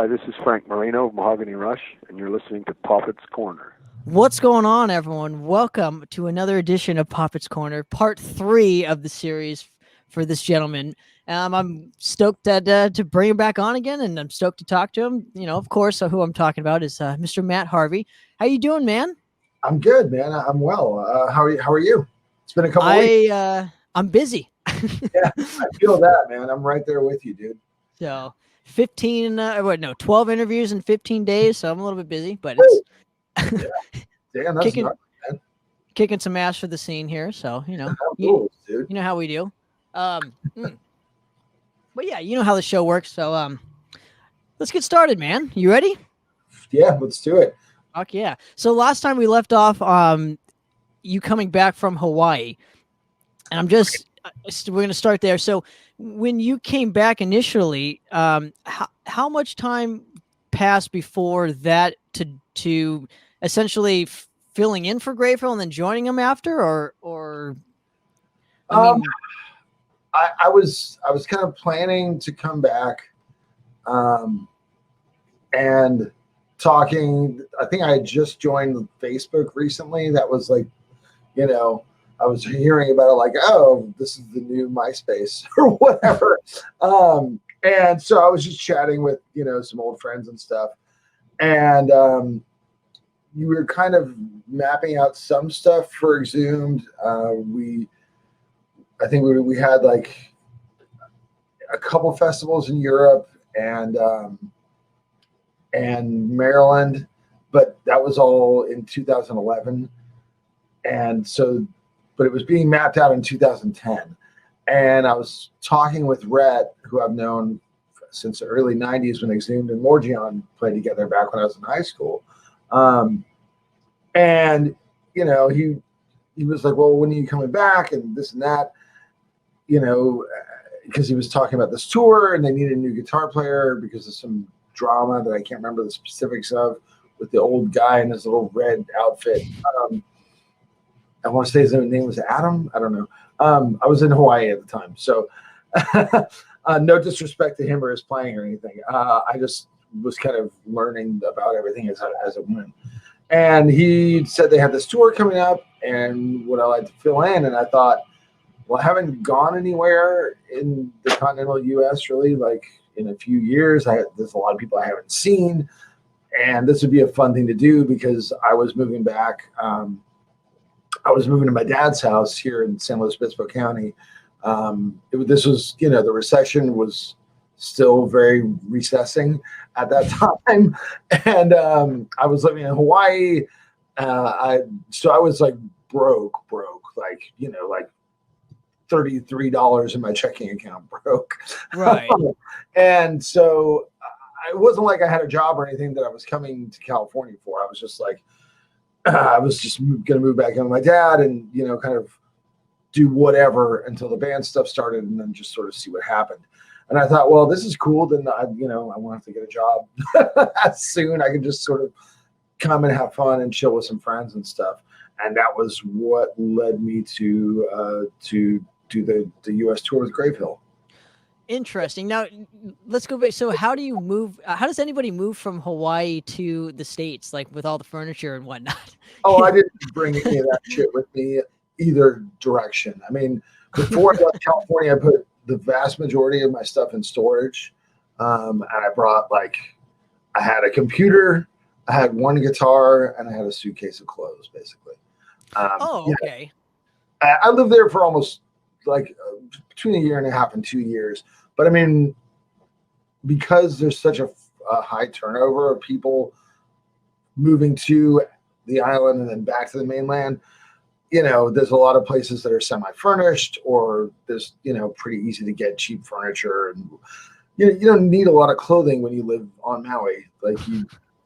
Hi, this is Frank Marino of Mahogany Rush, and you're listening to Poppitt's Corner. What's going on, everyone? Welcome to another edition of Poppitt's Corner, part 3 of the series for this gentleman. I'm stoked to bring him back on again, and I'm stoked to talk to him. You know, of course, who I'm talking about is Mr. Matt Harvey. How you doing, man? I'm good, man. I'm well. How are you? It's been a couple weeks. I'm busy. Yeah, I feel that, man. I'm right there with you, dude. So 12 interviews in 15 days. So I'm a little bit busy, but Yeah. Damn, that's kicking, nuts, man. kicking some ass for the scene here. So, you know, How cool, dude. you know how we do. But yeah, you know how the show works. So let's get started, man. You ready? Yeah, let's do it. Fuck yeah. So last time we left off, you coming back from Hawaii, and we're gonna start there. So when you came back initially, how much time passed before that to essentially filling in for Grayfield and then joining him after, or I mean, I was kind of planning to come back, and talking. I think I had just joined Facebook recently. That was like, I was hearing about it like, oh, this is the new MySpace or whatever. And so I was just chatting with, some old friends and stuff. And you were kind of mapping out some stuff for Exhumed. I think we had like a couple festivals in Europe and Maryland, but that was all in 2011. And so, but it was being mapped out in 2010. And I was talking with Rhett, who I've known since the early 90s when Exhumed and Morgion played together back when I was in high school. And, he was like, well, when are you coming back? And this and that, because he was talking about this tour and they needed a new guitar player because of some drama that I can't remember the specifics of with the old guy in his little red outfit. I want to say his name was Adam. I don't know. I was in Hawaii at the time. So no disrespect to him or his playing or anything. I just was kind of learning about everything as it went. And he said they had this tour coming up and would I like to fill in? And I thought, well, I haven't gone anywhere in the continental U.S. really, like in a few years. There's a lot of people I haven't seen. And this would be a fun thing to do because I was moving back. I was moving to my dad's house here in San Luis Obispo County. This was, the recession was still very recessing at that time. And I was living in Hawaii. So I was like broke, like, like $33 in my checking account broke. right. And so it wasn't like I had a job or anything that I was coming to California for. I was just like, I was just going to move back in with my dad and, kind of do whatever until the band stuff started and then just sort of see what happened. And I thought, well, this is cool. Then I won't have to get a job as soon. I could just sort of come and have fun and chill with some friends and stuff. And that was what led me to do the U.S. tour with Gravehill. Interesting. Now let's go back. So how do you move? How does anybody move from Hawaii to the States, like with all the furniture and whatnot? Oh, I didn't bring any of that shit with me either direction. I mean, before I left California, I put the vast majority of my stuff in storage. And I brought I had a computer, I had one guitar, and I had a suitcase of clothes, basically. Okay. I lived there for almost between a year and a half and 2 years. But I mean, because there's such a high turnover of people moving to the island and then back to the mainland, there's a lot of places that are semi-furnished or there's, pretty easy to get cheap furniture. And you don't need a lot of clothing when you live on Maui. Like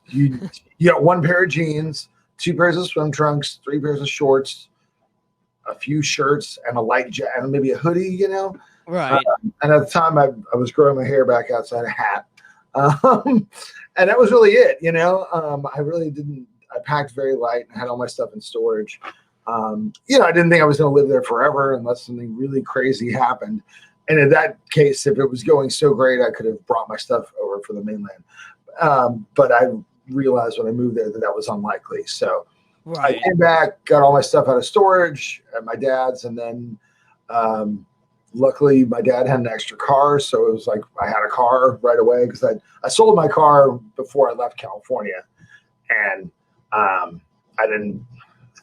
you got one pair of jeans, 2 pairs of swim trunks, 3 pairs of shorts, a few shirts and a light jacket and maybe a hoodie, Right. And at the time I was growing my hair back outside a hat. And that was really it, I really didn't, I packed very light and had all my stuff in storage. I didn't think I was going to live there forever unless something really crazy happened. And in that case, if it was going so great, I could have brought my stuff over for the mainland. But I realized when I moved there that was unlikely. So Right. I came back, got all my stuff out of storage at my dad's, and then luckily my dad had an extra car, so it was like I had a car right away because I sold my car before I left California, and I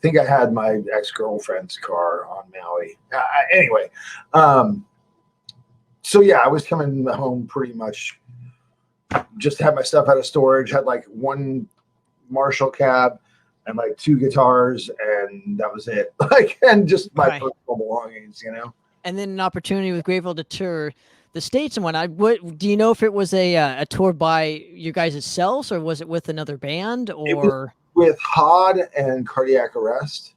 think I had my ex-girlfriend's car on Maui. Anyway, so yeah, I was coming home pretty much just had my stuff out of storage, had like one Marshall cab and like 2 guitars, and that was it. Like, and just my personal belongings, you know. And then an opportunity with Graveyard to tour the States and whatnot. What do you know if it was a tour by you guys selves, or was it with another band, or it was with Hod and Cardiac Arrest?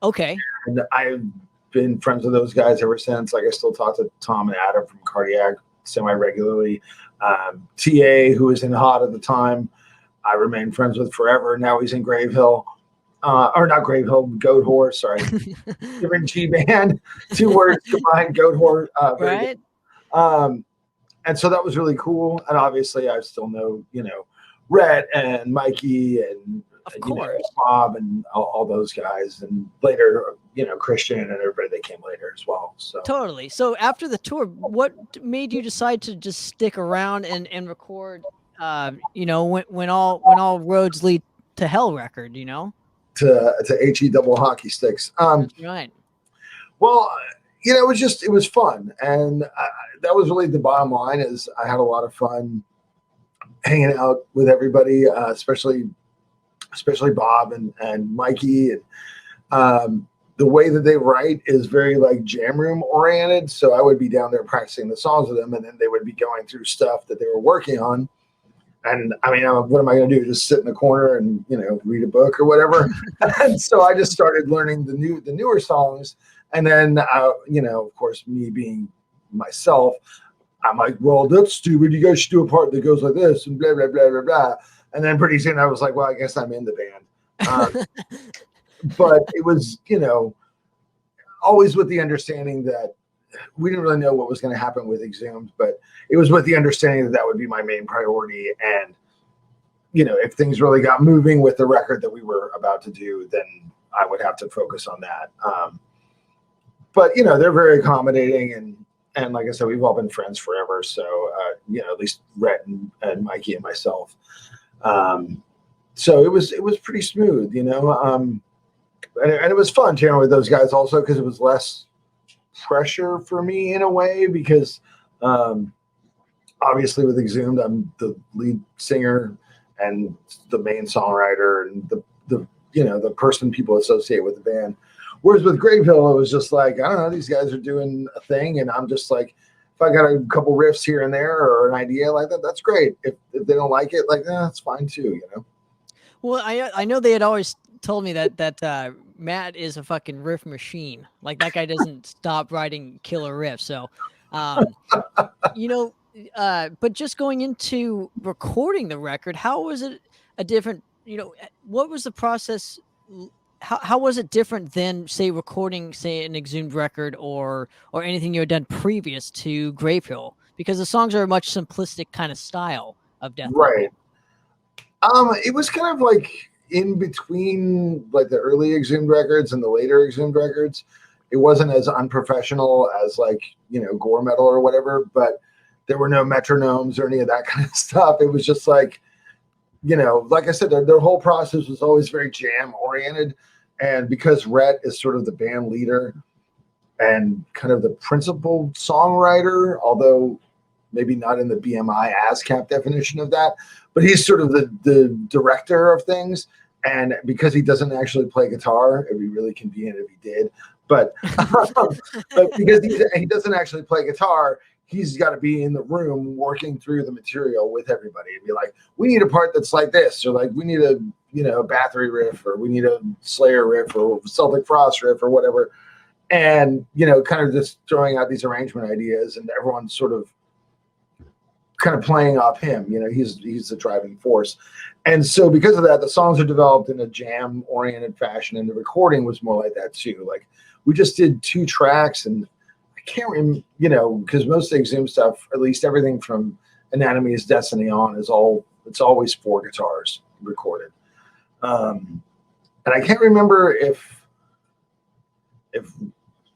Okay. And I've been friends with those guys ever since. Like, I still talk to Tom and Adam from Cardiac semi-regularly. TA, who was in Hod at the time, I remained friends with forever. Now he's in Grave Hill. Or not Grave Hill, Goat Horse, sorry. Different G band. 2 words combined, Goat Horse. Right. And so that was really cool. And obviously I still know, you know, Rhett and Mikey and of course, Bob and all those guys. And later, you know, Christian and everybody that came later as well. So totally. So after the tour, what made you decide to just stick around and record you know, when all roads lead to hell record, you know? To HE double hockey sticks. That's right. Well, you know, it was fun. And that was really the bottom line. Is I had a lot of fun hanging out with everybody, especially Bob and Mikey. And the way that they write is very like jam room oriented. So I would be down there practicing the songs with them, and then they would be going through stuff that they were working on. And I mean, what am I going to do? Just sit in the corner and, you know, read a book or whatever. And so I just started learning the newer songs. And then, you know, of course, me being myself, I'm like, well, that's stupid. You guys should do a part that goes like this and blah, blah, blah, blah, blah. And then pretty soon I was like, well, I guess I'm in the band. But it was, you know, always with the understanding that we didn't really know what was going to happen with Exhumed, but it was with the understanding that would be my main priority. And, you know, if things really got moving with the record that we were about to do, then I would have to focus on that. But, you know, they're very accommodating. And like I said, we've all been friends forever. So, you know, at least Rhett and Mikey and myself. So it was pretty smooth, you know, and it was fun jamming with those guys also, because it was less pressure for me in a way, because obviously with Exhumed I'm the lead singer and the main songwriter and the you know, the person people associate with the band, whereas with Grave Hill it was just like, I don't know, these guys are doing a thing and I'm just like, if I got a couple riffs here and there or an idea like that, that's great. If they don't like it, like, that's fine too, you know. Well, I know they had always told me that Matt is a fucking riff machine. Like, that guy doesn't stop writing killer riffs. So, you know, but just going into recording the record, how was it a different, you know, what was the process? How was it different than, say, recording, say, an Exhumed record or anything you had done previous to Grave Hill? Because the songs are a much simplistic kind of style of death metal. Right. It was kind of like in between like the early Exhumed records and the later Exhumed records. It wasn't as unprofessional as like, you know, gore metal or whatever, but there were no metronomes or any of that kind of stuff. It was just like, you know, like I said, their whole process was always very jam oriented. And because Rhett is sort of the band leader and kind of the principal songwriter, although maybe not in the BMI ASCAP definition of that, but he's sort of the director of things. And because he doesn't actually play guitar, it'd be really convenient if he did. But, but because he doesn't actually play guitar, he's got to be in the room working through the material with everybody and be like, we need a part that's like this, or like, we need a, you know, Bathory riff, or we need a Slayer riff, or Celtic Frost riff, or whatever. And, you know, kind of just throwing out these arrangement ideas, and everyone's sort of kind of playing off him. You know, he's the driving force. And so because of that, the songs are developed in a jam oriented fashion, and the recording was more like that too. Like, we just did 2 tracks, and I can't remember, you know, because most of the Exhumed stuff, at least everything from Anatomy is Destiny on, is all It's always 4 guitars recorded. And I can't remember if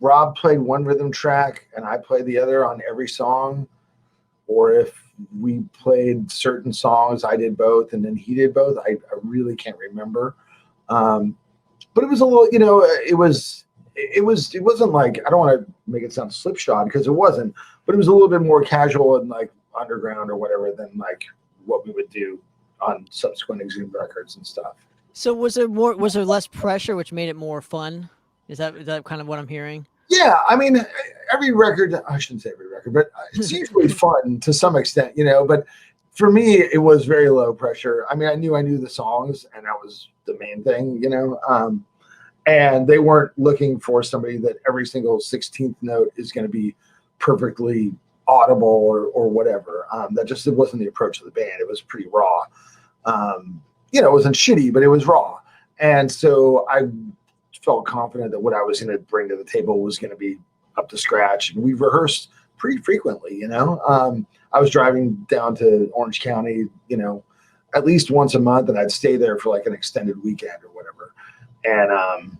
Rob played one rhythm track and I played the other on every song, or if we played certain songs, I did both, and then he did both. I really can't remember. But it was a little, it wasn't like, I don't want to make it sound slipshod because it wasn't, but it was a little bit more casual and like underground or whatever than like what we would do on subsequent Exhumed records and stuff. So was there less pressure, which made it more fun? Is that kind of what I'm hearing? Yeah, I mean, every record, I shouldn't say every record, but it's usually fun to some extent, but for me, it was very low pressure. I mean, I knew the songs, and that was the main thing, and they weren't looking for somebody that every single 16th note is going to be perfectly audible or whatever. That just, it wasn't the approach of the band. It was pretty raw. It wasn't shitty, but it was raw. And so I felt confident that what I was going to bring to the table was going to be up to scratch. And we rehearsed pretty frequently, I was driving down to Orange County, at least once a month, and I'd stay there for like an extended weekend or whatever. And,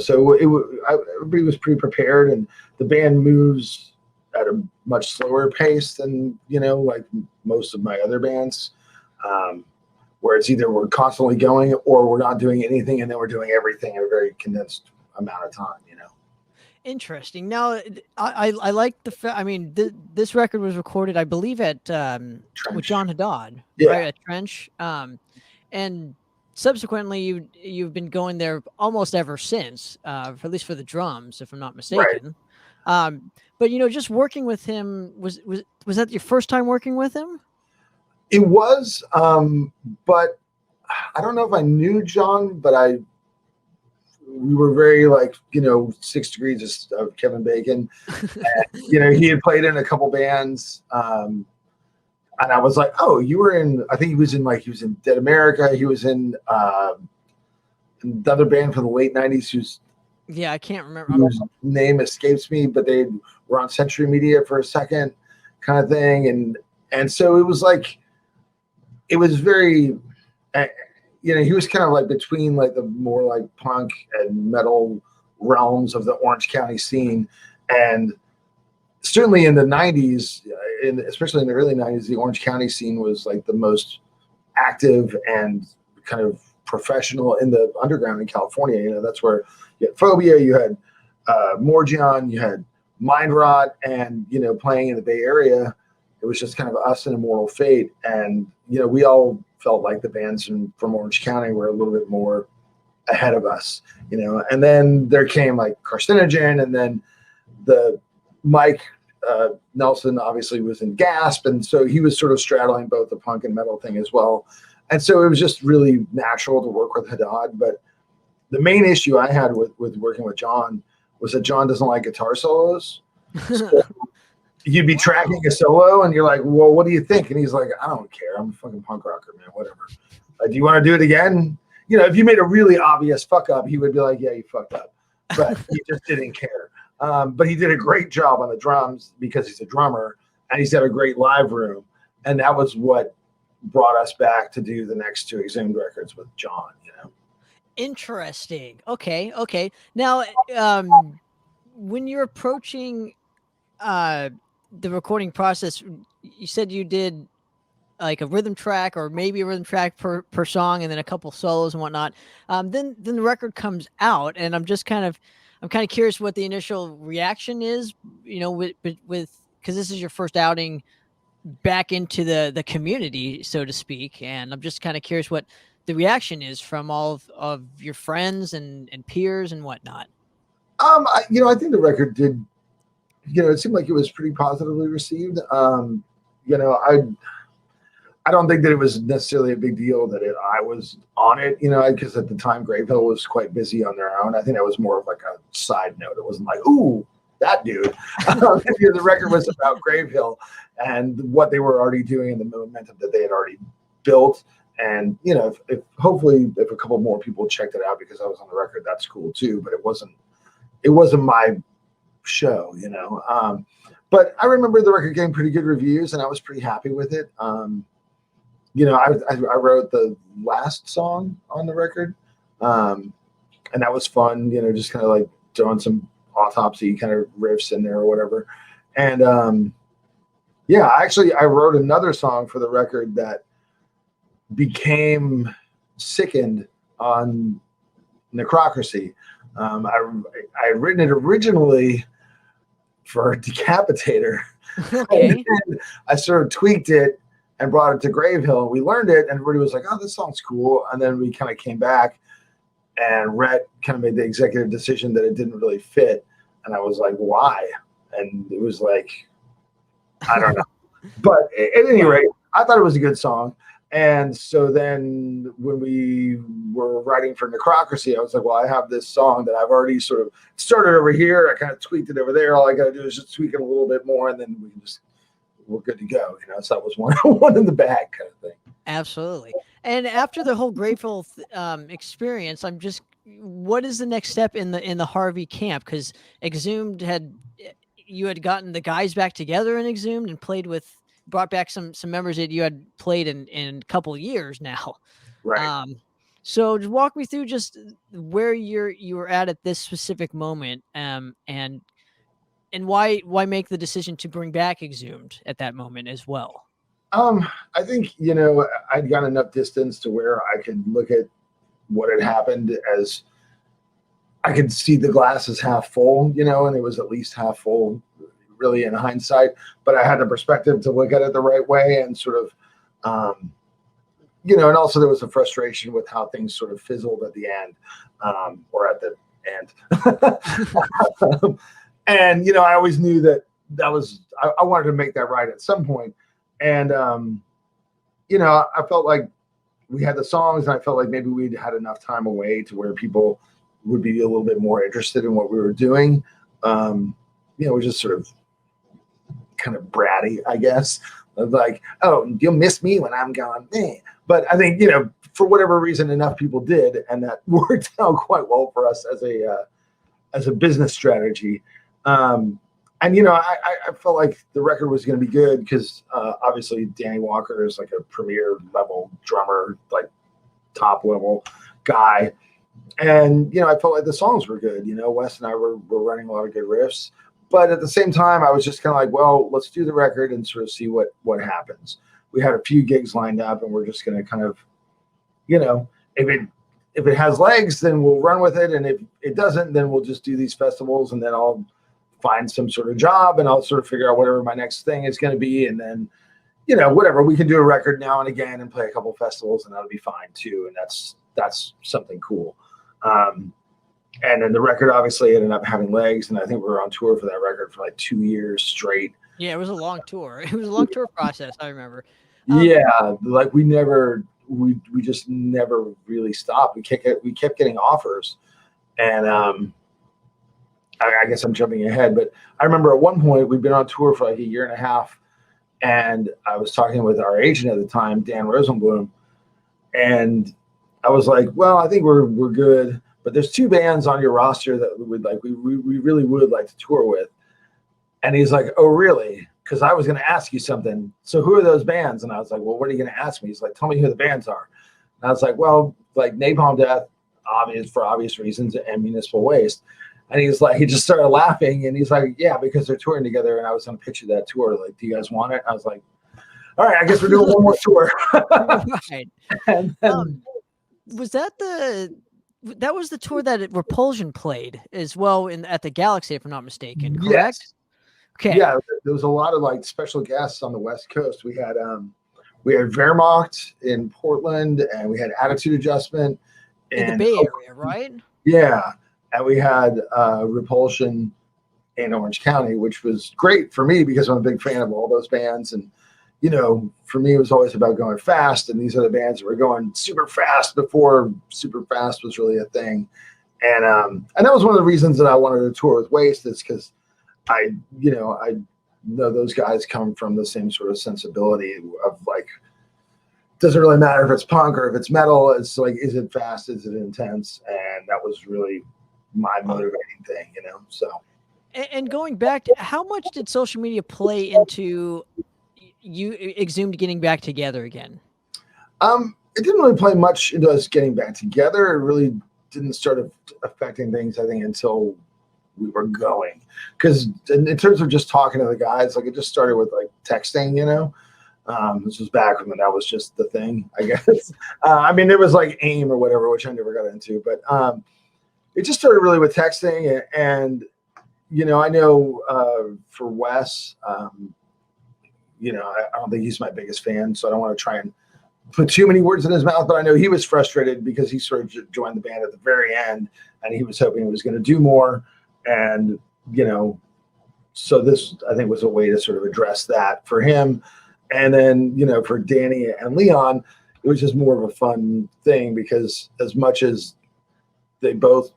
so everybody was pretty prepared, and the band moves at a much slower pace than, like most of my other bands, where it's either we're constantly going or we're not doing anything, and then we're doing everything in a very condensed amount of time, Interesting. Now, I like the fact. I mean, this record was recorded, I believe, at with John Haddad, right, at Trench, and subsequently you've been going there almost ever since, at least for the drums, if I'm not mistaken. Right. But just working with him, was that your first time working with him? It was, but I don't know if I knew John, but we were very 6 degrees of Kevin Bacon. And, he had played in a couple bands. And I was like, oh, you were in, I think he was in Dead America. He was in another band from the late 90s I can't remember. Whose name escapes me, but they were on Century Media for a second kind of thing. And so it was like, it was very, he was kind of like between like the more like punk and metal realms of the Orange County scene. And certainly in the 90s, especially in the early 90s, the Orange County scene was like the most active and kind of professional in the underground in California. That's where you had Phobia, you had Morgion, you had Mind Rot, and, playing in the Bay Area, it was just kind of us and Immortal Fate. And, we all felt like the bands from Orange County were a little bit more ahead of us, and then there came like Carcinogen, and then the Mike Nelson obviously was in Gasp. And so he was sort of straddling both the punk and metal thing as well. And so it was just really natural to work with Haddad. But the main issue I had with working with John was that John doesn't like guitar solos. So you'd be tracking a solo and you're like, well, what do you think? And he's like, I don't care. I'm a fucking punk rocker, man. Whatever. Do you want to do it again? If you made a really obvious fuck up, he would be like, yeah, you fucked up. But he just didn't care. But he did a great job on the drums because he's a drummer and he's got a great live room. And that was what brought us back to do the next 2 Exhumed records with John, Interesting. Okay. Now, when you're approaching the recording process, you said you did like a rhythm track or maybe a rhythm track per song and then a couple solos and whatnot. Then the record comes out, and I'm kind of curious what the initial reaction is, with because this is your first outing back into the community, so to speak. And I'm just kind of curious what the reaction is from all of your friends and peers and whatnot. I think the record did, it seemed like it was pretty positively received. I don't think that it was necessarily a big deal that I was on it, because at the time Gravehill was quite busy on their own. I think that was more of like a side note. It wasn't like, ooh, that dude. The record was about Gravehill and what they were already doing and the momentum that they had already built. And, if hopefully if a couple more people checked it out because I was on the record, that's cool too. But it wasn't my show, But I remember the record getting pretty good reviews and I was pretty happy with it. I wrote the last song on the record, and that was fun. Just kind of like throwing some autopsy kind of riffs in there or whatever. And actually, I wrote another song for the record that became Sickened on Necrocracy. I had written it originally for Decapitator. Okay. And I sort of tweaked it and brought it to Gravehill. We learned it, and everybody was like, "Oh, this song's cool." And then we kind of came back, and Rhett kind of made the executive decision that it didn't really fit. And I was like, "Why?" And it was like, I don't know. But at any rate, I thought it was a good song. And so then when we were writing for Necrocracy, I was like, well, I have this song that I've already sort of started over here. I kind of tweaked it over there. All I got to do is just tweak it a little bit more, and then we're good to go. So that was one in the bag kind of thing. Absolutely. And after the whole Grateful experience, what is the next step in the Harvey camp? Because Exhumed you had gotten the guys back together in Exhumed and brought back some members that you had played in a couple of years now. Right. So just walk me through just where you were at this specific moment, and why make the decision to bring back Exhumed at that moment as well. I think, I'd got enough distance to where I could look at what had happened as I could see the glass as half full, and it was at least half full really in hindsight, but I had the perspective to look at it the right way and sort of, and also there was a frustration with how things sort of fizzled at the end, or at the end. And, I always knew that was, I wanted to make that right at some point. And, I felt like we had the songs, and I felt like maybe we'd had enough time away to where people would be a little bit more interested in what we were doing. We're just sort of kind of bratty, I guess, of like, oh, you'll miss me when I'm gone. But I think, for whatever reason, enough people did, and that worked out quite well for us as a business strategy. And, I felt like the record was going to be good because obviously Danny Walker is like a premier level drummer, like top level guy. And, I felt like the songs were good. Wes and I were running a lot of good riffs. But at the same time, I was just kind of like, well, let's do the record and sort of see what happens. We had a few gigs lined up, and we're just going to kind of, if it has legs, then we'll run with it. And if it doesn't, then we'll just do these festivals, and then I'll find some sort of job, and I'll sort of figure out whatever my next thing is going to be. And then, whatever, we can do a record now and again and play a couple festivals, and that'll be fine too. And that's something cool. And then the record obviously ended up having legs, and I think we were on tour for that record for like 2 years straight. Yeah, it was a long tour. It was a long tour process, I remember. Like we just never really stopped. We kept getting offers, and I guess I'm jumping ahead, but I remember at one point we'd been on tour for like a year and a half, and I was talking with our agent at the time, Dan Rosenblum, and I was like, well, I think we're good, but there's 2 bands on your roster that we really would like to tour with. And he's like, oh, really? Because I was going to ask you something. So who are those bands? And I was like, well, what are you going to ask me? He's like, tell me who the bands are. And I was like, well, like Napalm Death, for obvious reasons, and Municipal Waste. And he just started laughing, and he's like, yeah, because they're touring together. And I was going to picture that tour. Like, do you guys want it? I was like, all right, I guess we're doing one more tour. Right. And then, was that was the tour that Repulsion played as well at the Galaxy, if I'm not mistaken, correct? Yes. Okay. Yeah, there was a lot of like special guests on the West Coast. We had Wehrmacht in Portland, and we had Attitude Adjustment in the Bay Area, right? Yeah, and we had Repulsion in Orange County, which was great for me because I'm a big fan of all those bands. And for me, it was always about going fast, and these are the bands that were going super fast before super fast was really a thing. And that was one of the reasons that I wanted to tour with Waste, is because I know those guys come from the same sort of sensibility of like, doesn't really matter if it's punk or if it's metal. It's like, is it fast? Is it intense? And that was really my motivating thing, so. And going back to, how much did social media play into you Exhumed getting back together again? It didn't really play much into us getting back together. It really didn't start affecting things, I think, until we were going. Because in terms of just talking to the guys, like it just started with like texting, you know. This was back when that was just the thing, I guess. I mean, there was like AIM or whatever, which I never got into, but it just started really with texting. And you know, I know for Wes, you know, I don't think he's my biggest fan, so I don't want to try and put too many words in his mouth, but I know he was frustrated because he sort of joined the band at the very end and he was hoping he was going to do more. And, you know, so this, I think, was a way to sort of address that for him. And then, you know, for Danny and Leon, it was just more of a fun thing because as much as they both,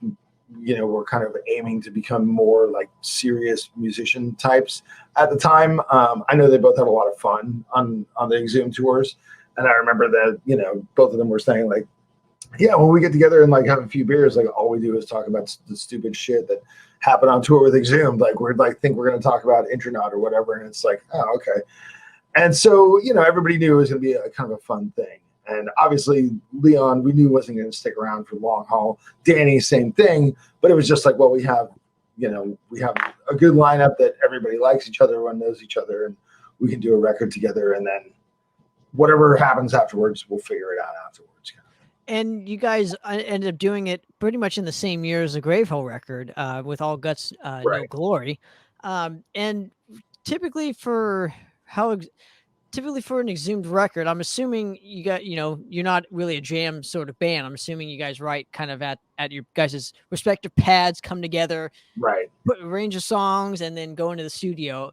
you know, were kind of aiming to become more like serious musician types at the time, I know they both had a lot of fun on the Exhumed tours. And I remember that, you know, both of them were saying like, yeah, when we get together and like have a few beers, like all we do is talk about the stupid shit that happened on tour with Exhumed. Like we're like, think we're going to talk about Intronaut or whatever. And it's like, oh, okay. And so, you know, everybody knew it was going to be a kind of a fun thing. And obviously Leon, we knew wasn't going to stick around for the long haul. Danny, same thing, but it was just like, well, we have, you know, we have a good lineup that everybody likes each other, everyone knows each other, and we can do a record together. And then whatever happens afterwards, we'll figure it out afterwards. And you guys ended up doing it pretty much in the same year as the Gravehole record, with All Guts, No Glory. And typically for an Exhumed record, I'm assuming you got, you know, you're not really a jam sort of band. I'm assuming you guys write kind of at your guys' respective pads, come together, right, put a range of songs, and then go into the studio.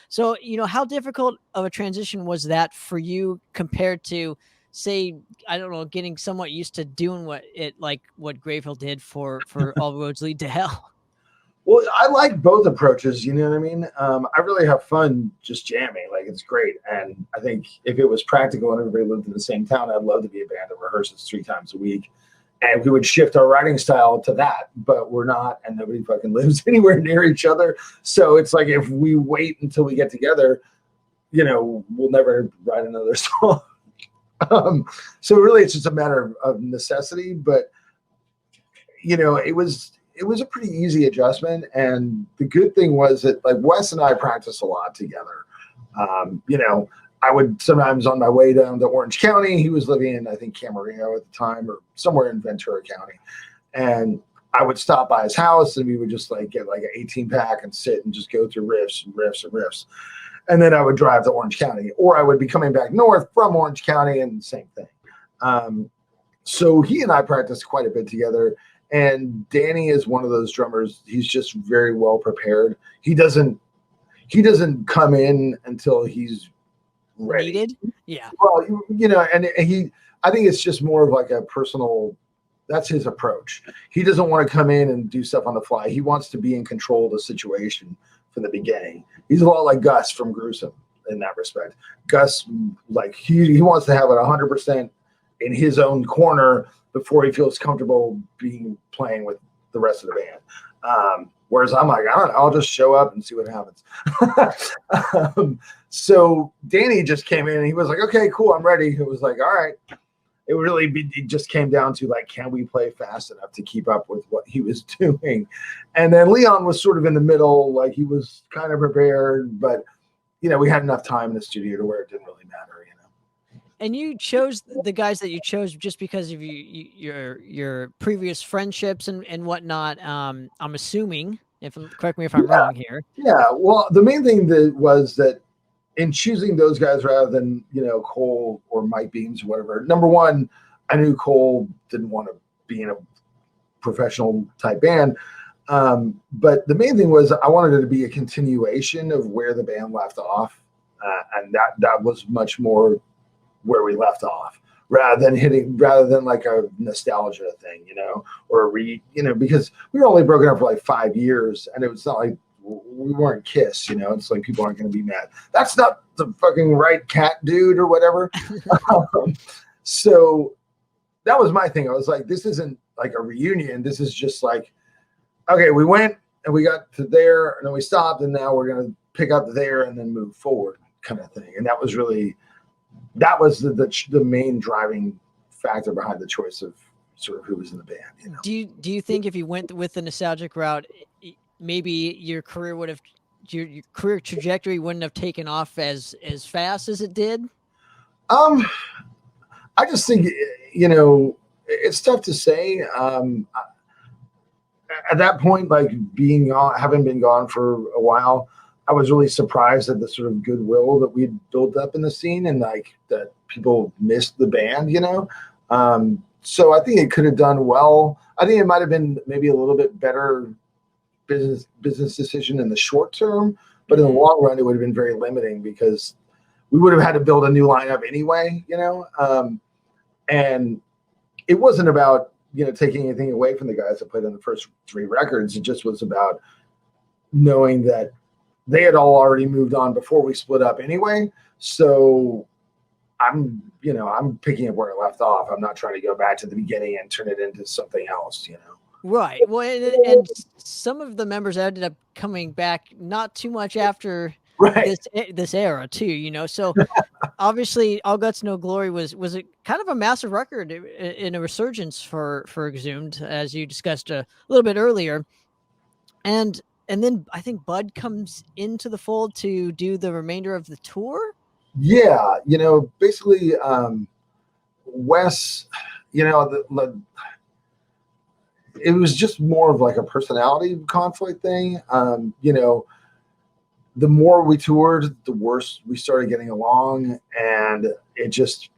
So, you know, how difficult of a transition was that for you compared to, say, I don't know, getting somewhat used to doing what Gravehole did for All Roads Lead to Hell? Well, I like both approaches. You know what I mean? I really have fun just jamming. Like it's great. And I think if it was practical and everybody lived in the same town, I'd love to be a band that rehearses 3 times a week. And we would shift our writing style to that, but we're not, and nobody fucking lives anywhere near each other. So it's like, if we wait until we get together, you know, we'll never write another song. So really it's just a matter of necessity, but you know, it was a pretty easy adjustment. And the good thing was that like Wes and I practiced a lot together. You know, I would sometimes on my way down to Orange County, he was living in, I think, Camarillo at the time or somewhere in Ventura County. And I would stop by his house and we would just like get like an 18-pack and sit and just go through riffs and riffs and riffs. And then I would drive to Orange County, or I would be coming back north from Orange County and the same thing. So he and I practiced quite a bit together. And Danny is one of those drummers. He's just very well prepared. He doesn't come in until he's ready. Needed? Yeah. Well, you know, and I think it's just more of like a personal, that's his approach. He doesn't want to come in and do stuff on the fly. He wants to be in control of the situation from the beginning. He's a lot like Gus from Gruesome in that respect. Gus, like he wants to have it 100% in his own corner before he feels comfortable playing with the rest of the band. Whereas I'm like, I don't know, I'll just show up and see what happens. So Danny just came in and he was like, okay, cool, I'm ready. It was like, all right. It just came down to like, can we play fast enough to keep up with what he was doing? And then Leon was sort of in the middle, like he was kind of prepared, but you know, we had enough time in the studio to where it didn't really matter, you know. And you chose the guys that you chose just because of your previous friendships and whatnot. I'm assuming, correct me if I'm wrong here. Yeah. Well, the main thing was that in choosing those guys rather than, you know, Cole or Mike Beams or whatever, number one, I knew Cole didn't want to be in a professional type band. But the main thing was I wanted it to be a continuation of where the band left off. And that was much more where we left off rather than like a nostalgia thing, you know, or you know, because we were only broken up for like 5 years and it was not like we weren't Kiss, you know. It's like people aren't going to be mad. That's not the fucking right cat dude or whatever. So that was my thing. I was like, this isn't like a reunion. This is just like, okay, we went and we got to there and then we stopped and now we're going to pick up there and then move forward kind of thing. And that was really that was the main driving factor behind the choice of sort of who was in the band. You know? Do you think if you went with the nostalgic route, maybe your career trajectory wouldn't have taken off as fast as it did? I just think, you know, it's tough to say. At that point, like having been gone for a while, I was really surprised at the sort of goodwill that we'd built up in the scene, and like that people missed the band, you know? So I think it could have done well. I think it might have been maybe a little bit better business decision in the short term, but in the long run, it would have been very limiting because we would have had to build a new lineup anyway, you know? And it wasn't about, you know, taking anything away from the guys that played on the first 3 records. It just was about knowing that they had all already moved on before we split up anyway. So I'm picking up where I left off. I'm not trying to go back to the beginning and turn it into something else, you know? Right. Well, and some of the members ended up coming back not too much after this era too, you know? So obviously All Guts, No Glory was a kind of a massive record in a resurgence for Exhumed, as you discussed a little bit earlier. And then I think Bud comes into the fold to do the remainder of the tour. Yeah. You know, basically, Wes, you know, it was just more of like a personality conflict thing. You know, the more we toured, the worse we started getting along, and it just,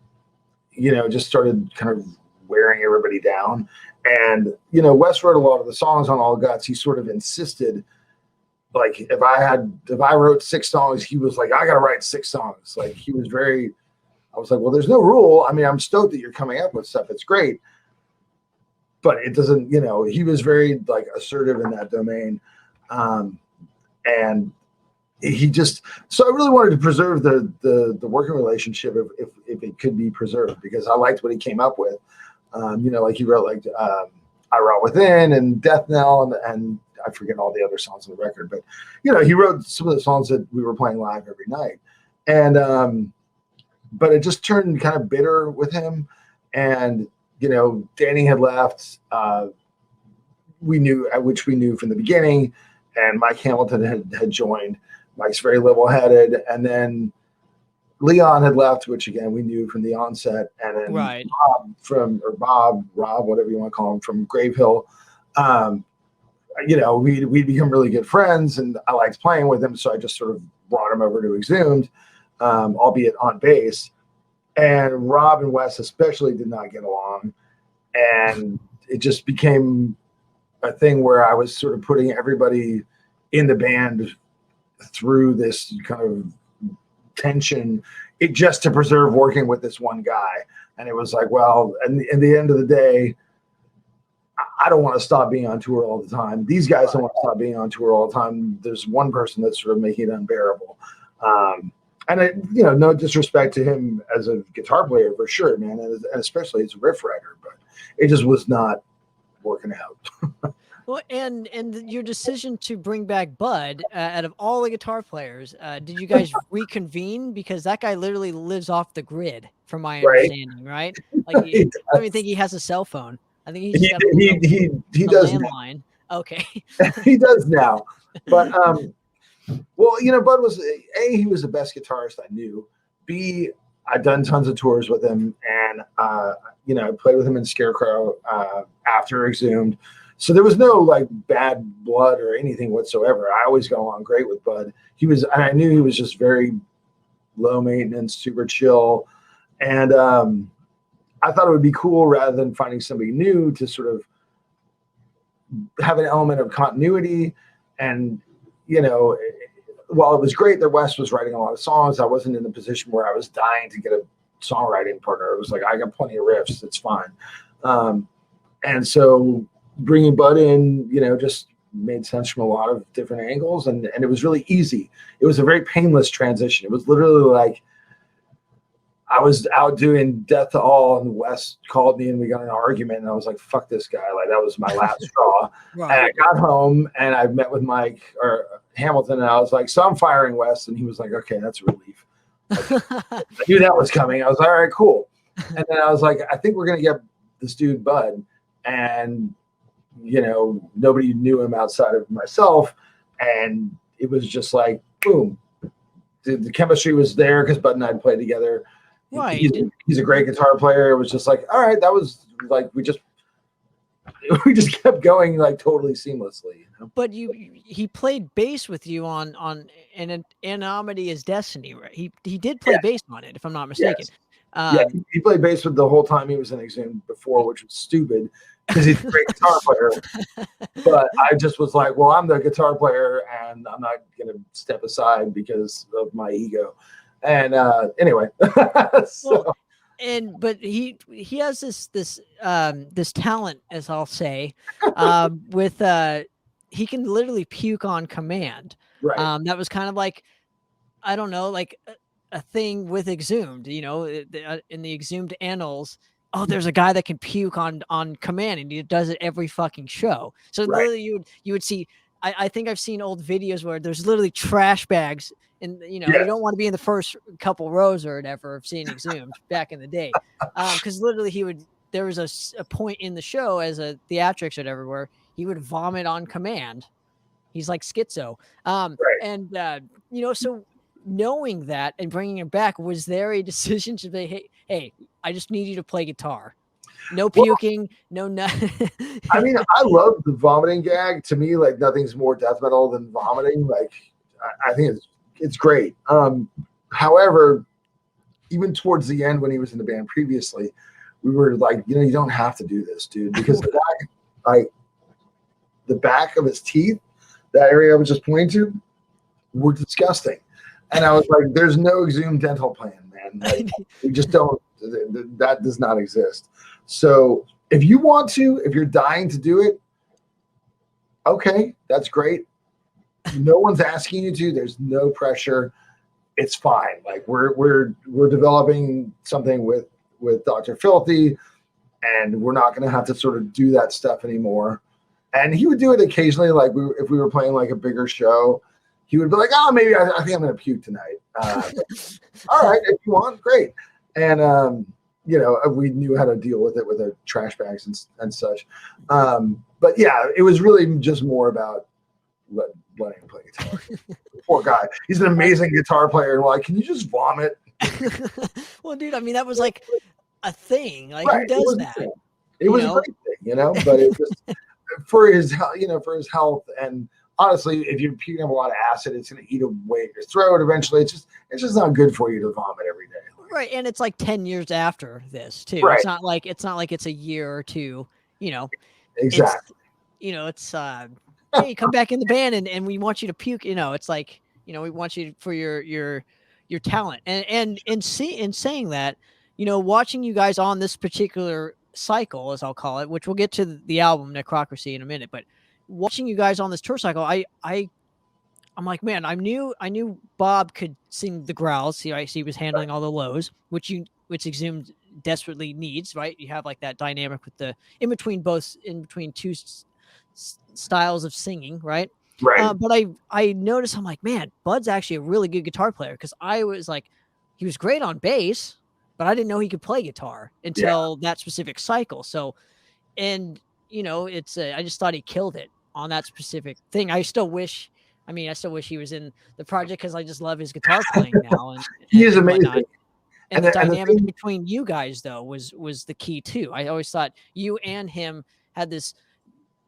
you know, just started kind of wearing everybody down. And, you know, Wes wrote a lot of the songs on All Guts. He sort of insisted, like, if I wrote 6 songs, he was like, I got to write 6 songs. Like, he was I was like, well, there's no rule. I mean, I'm stoked that you're coming up with stuff. It's great. But it doesn't, you know, he was very like assertive in that domain. And he just, so I really wanted to preserve the working relationship if it could be preserved, because I liked what he came up with. You know, like he wrote like I Rot Within and Death Knell and I forget all the other songs on the record, but you know, he wrote some of the songs that we were playing live every night. And but it just turned kind of bitter with him. And you know, Danny had left. We knew from the beginning, and Mike Hamilton had joined. Mike's very level-headed, and then Leon had left, which again we knew from the onset. And then Rob, whatever you want to call him, from Grave Hill. You know, we'd become really good friends, and I liked playing with him, so I just sort of brought him over to Exhumed, albeit on bass. And Rob and Wes especially did not get along, and it just became a thing where I was sort of putting everybody in the band through this kind of tension, just to preserve working with this one guy. And it was like, well, and in the end of the day, I don't want to stop being on tour all the time. These guys don't want to stop being on tour all the time. There's one person that's sort of making it unbearable. And you know, no disrespect to him as a guitar player for sure, man, and especially as a riff writer, but it just was not working out. Well, and your decision to bring back Bud, out of all the guitar players, did you guys reconvene? Because that guy literally lives off the grid, from my understanding, right? Like, I don't even think he has a cell phone. I think he's got he does landline. Okay, he does now, but well, you know, Bud was he was the best guitarist I knew. B, I'd done tons of tours with him, and you know, I played with him in Scarecrow after Exhumed. So there was no like bad blood or anything whatsoever. I always got along great with Bud. And I knew he was just very low maintenance, super chill. And I thought it would be cool, rather than finding somebody new, to sort of have an element of continuity. And, you know, while it was great that Wes was writing a lot of songs, I wasn't in the position where I was dying to get a songwriting partner. It was like, I got plenty of riffs. It's fine. And so bringing Bud in, you know, just made sense from a lot of different angles, and it was really easy. It was a very painless transition. It was literally like I was out doing Death to All, and Wes called me, and we got in an argument, and I was like, fuck this guy. Like, that was my last straw. Right. And I got home, and I met with Mike or Hamilton, and I was like, so I'm firing Wes, and he was like, okay, that's a relief. I knew that was coming. I was like, all right, cool. And then I was like, I think we're going to get this dude Bud. And, nobody knew him outside of myself. And it was just like, boom. The chemistry was there because Bud and I played together. Right. He's a great guitar player. It was just like, all right, that was like, we just kept going like totally seamlessly. But he played bass with you on an Anonymity is Destiny, right? He did play bass on it, if I'm not mistaken. Yes. He played bass with the whole time he was in Exhumed before, which was stupid because he's a great guitar player. But I just was like, well, I'm the guitar player and I'm not going to step aside because of my ego. And anyway, so. But he has this talent, as I'll say, with he can literally puke on command. Right. That was kind of like, I don't know, like a thing with Exhumed, in the Exhumed annals. Oh, there's a guy that can puke on command, and he does it every fucking show. So literally, you would see. I think I've seen old videos where there's literally trash bags, and you don't want to be in the first couple rows or whatever of seeing Exhumed back in the day, because literally there was a point in the show as a theatrics or whatever where he would vomit on command. He's like schizo, and so knowing that and bringing him back, was there a decision to say, hey, I just need you to play guitar? No puking, no nothing. I mean, I love the vomiting gag. To me, like nothing's more death metal than vomiting. Like, I think it's great. However, even towards the end when he was in the band previously, we were like, you don't have to do this, dude, because the back of his teeth, that area I was just pointing to, were disgusting. And I was like, there's no Exhumed dental plan, man. Like, we just don't. That does not exist. So if you want to, if you're dying to do it, okay, that's great. No one's asking you to. There's no pressure. It's fine. Like we're developing something with Dr. Filthy, and we're not going to have to sort of do that stuff anymore. And he would do it occasionally, like if we were playing like a bigger show, he would be like, "Oh, maybe I think I'm going to puke tonight." All right, if you want, great. And we knew how to deal with it with the trash bags and such. But yeah, it was really just more about letting him play guitar. Poor guy. He's an amazing guitar player. And we're like, can you just vomit? Well, dude, I mean, that was like a thing. Like, right. Who does that? It was a great thing, but it was for his health. And honestly, if you're puking up a lot of acid, it's going to eat away at your throat. Eventually, it's just not good for you to vomit every day. Right, and it's like 10 years after this too. Right. It's not like it's a year or two. Exactly. It's hey, come back in the band and we want you to puke. It's like we want you for your talent. And in saying that, watching you guys on this particular cycle, as I'll call it, which we'll get to the album Necrocracy in a minute, but watching you guys on this tour cycle, I'm like, man, I knew Bob could sing the growls. He was handling all the lows, which Exhumed desperately needs, right? You have like that dynamic with the in between two styles of singing, right? Right. But I noticed, I'm like, man, Bud's actually a really good guitar player, because I was like, he was great on bass, but I didn't know he could play guitar until that specific cycle. So, and it's I just thought he killed it on that specific thing. I still wish he was in the project, because I just love his guitar playing now. And he is amazing. And the dynamic between you guys, though, was the key too. I always thought you and him had this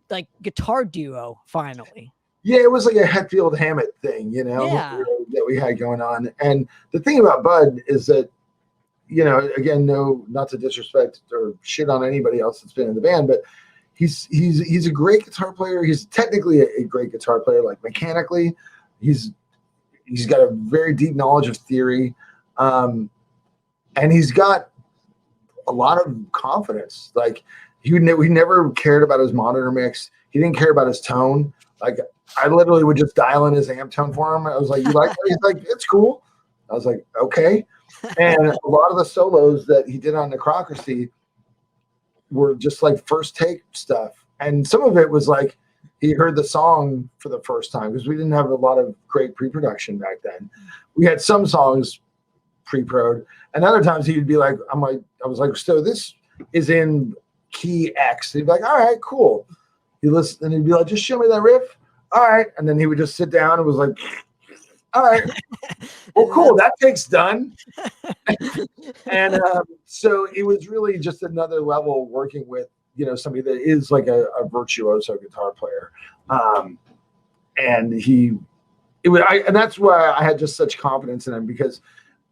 like guitar duo finally. Yeah, it was like a Hetfield Hammett thing, that we had going on. And the thing about Bud is that, again, no, not to disrespect or shit on anybody else that's been in the band, but he's a great guitar player. He's technically a great guitar player, like mechanically. He's got a very deep knowledge of theory. And he's got a lot of confidence. Like he never cared about his monitor mix. He didn't care about his tone. Like I literally would just dial in his amp tone for him. I was like, "You like that?" He's like, "It's cool." I was like, "Okay." And a lot of the solos that he did on Necrocracy were just like first take stuff. And some of it was like he heard the song for the first time, because we didn't have a lot of great pre-production back then. We had some songs pre-prod. And other times he'd be like, I was like, so this is in key X. He'd be like, all right, cool. He listen, and he'd be like, just show me that riff. All right. And then he would just sit down and was like, all right, well, cool. That take's done. And so it was really just another level working with, somebody that is like a virtuoso guitar player. And and that's why I had just such confidence in him, because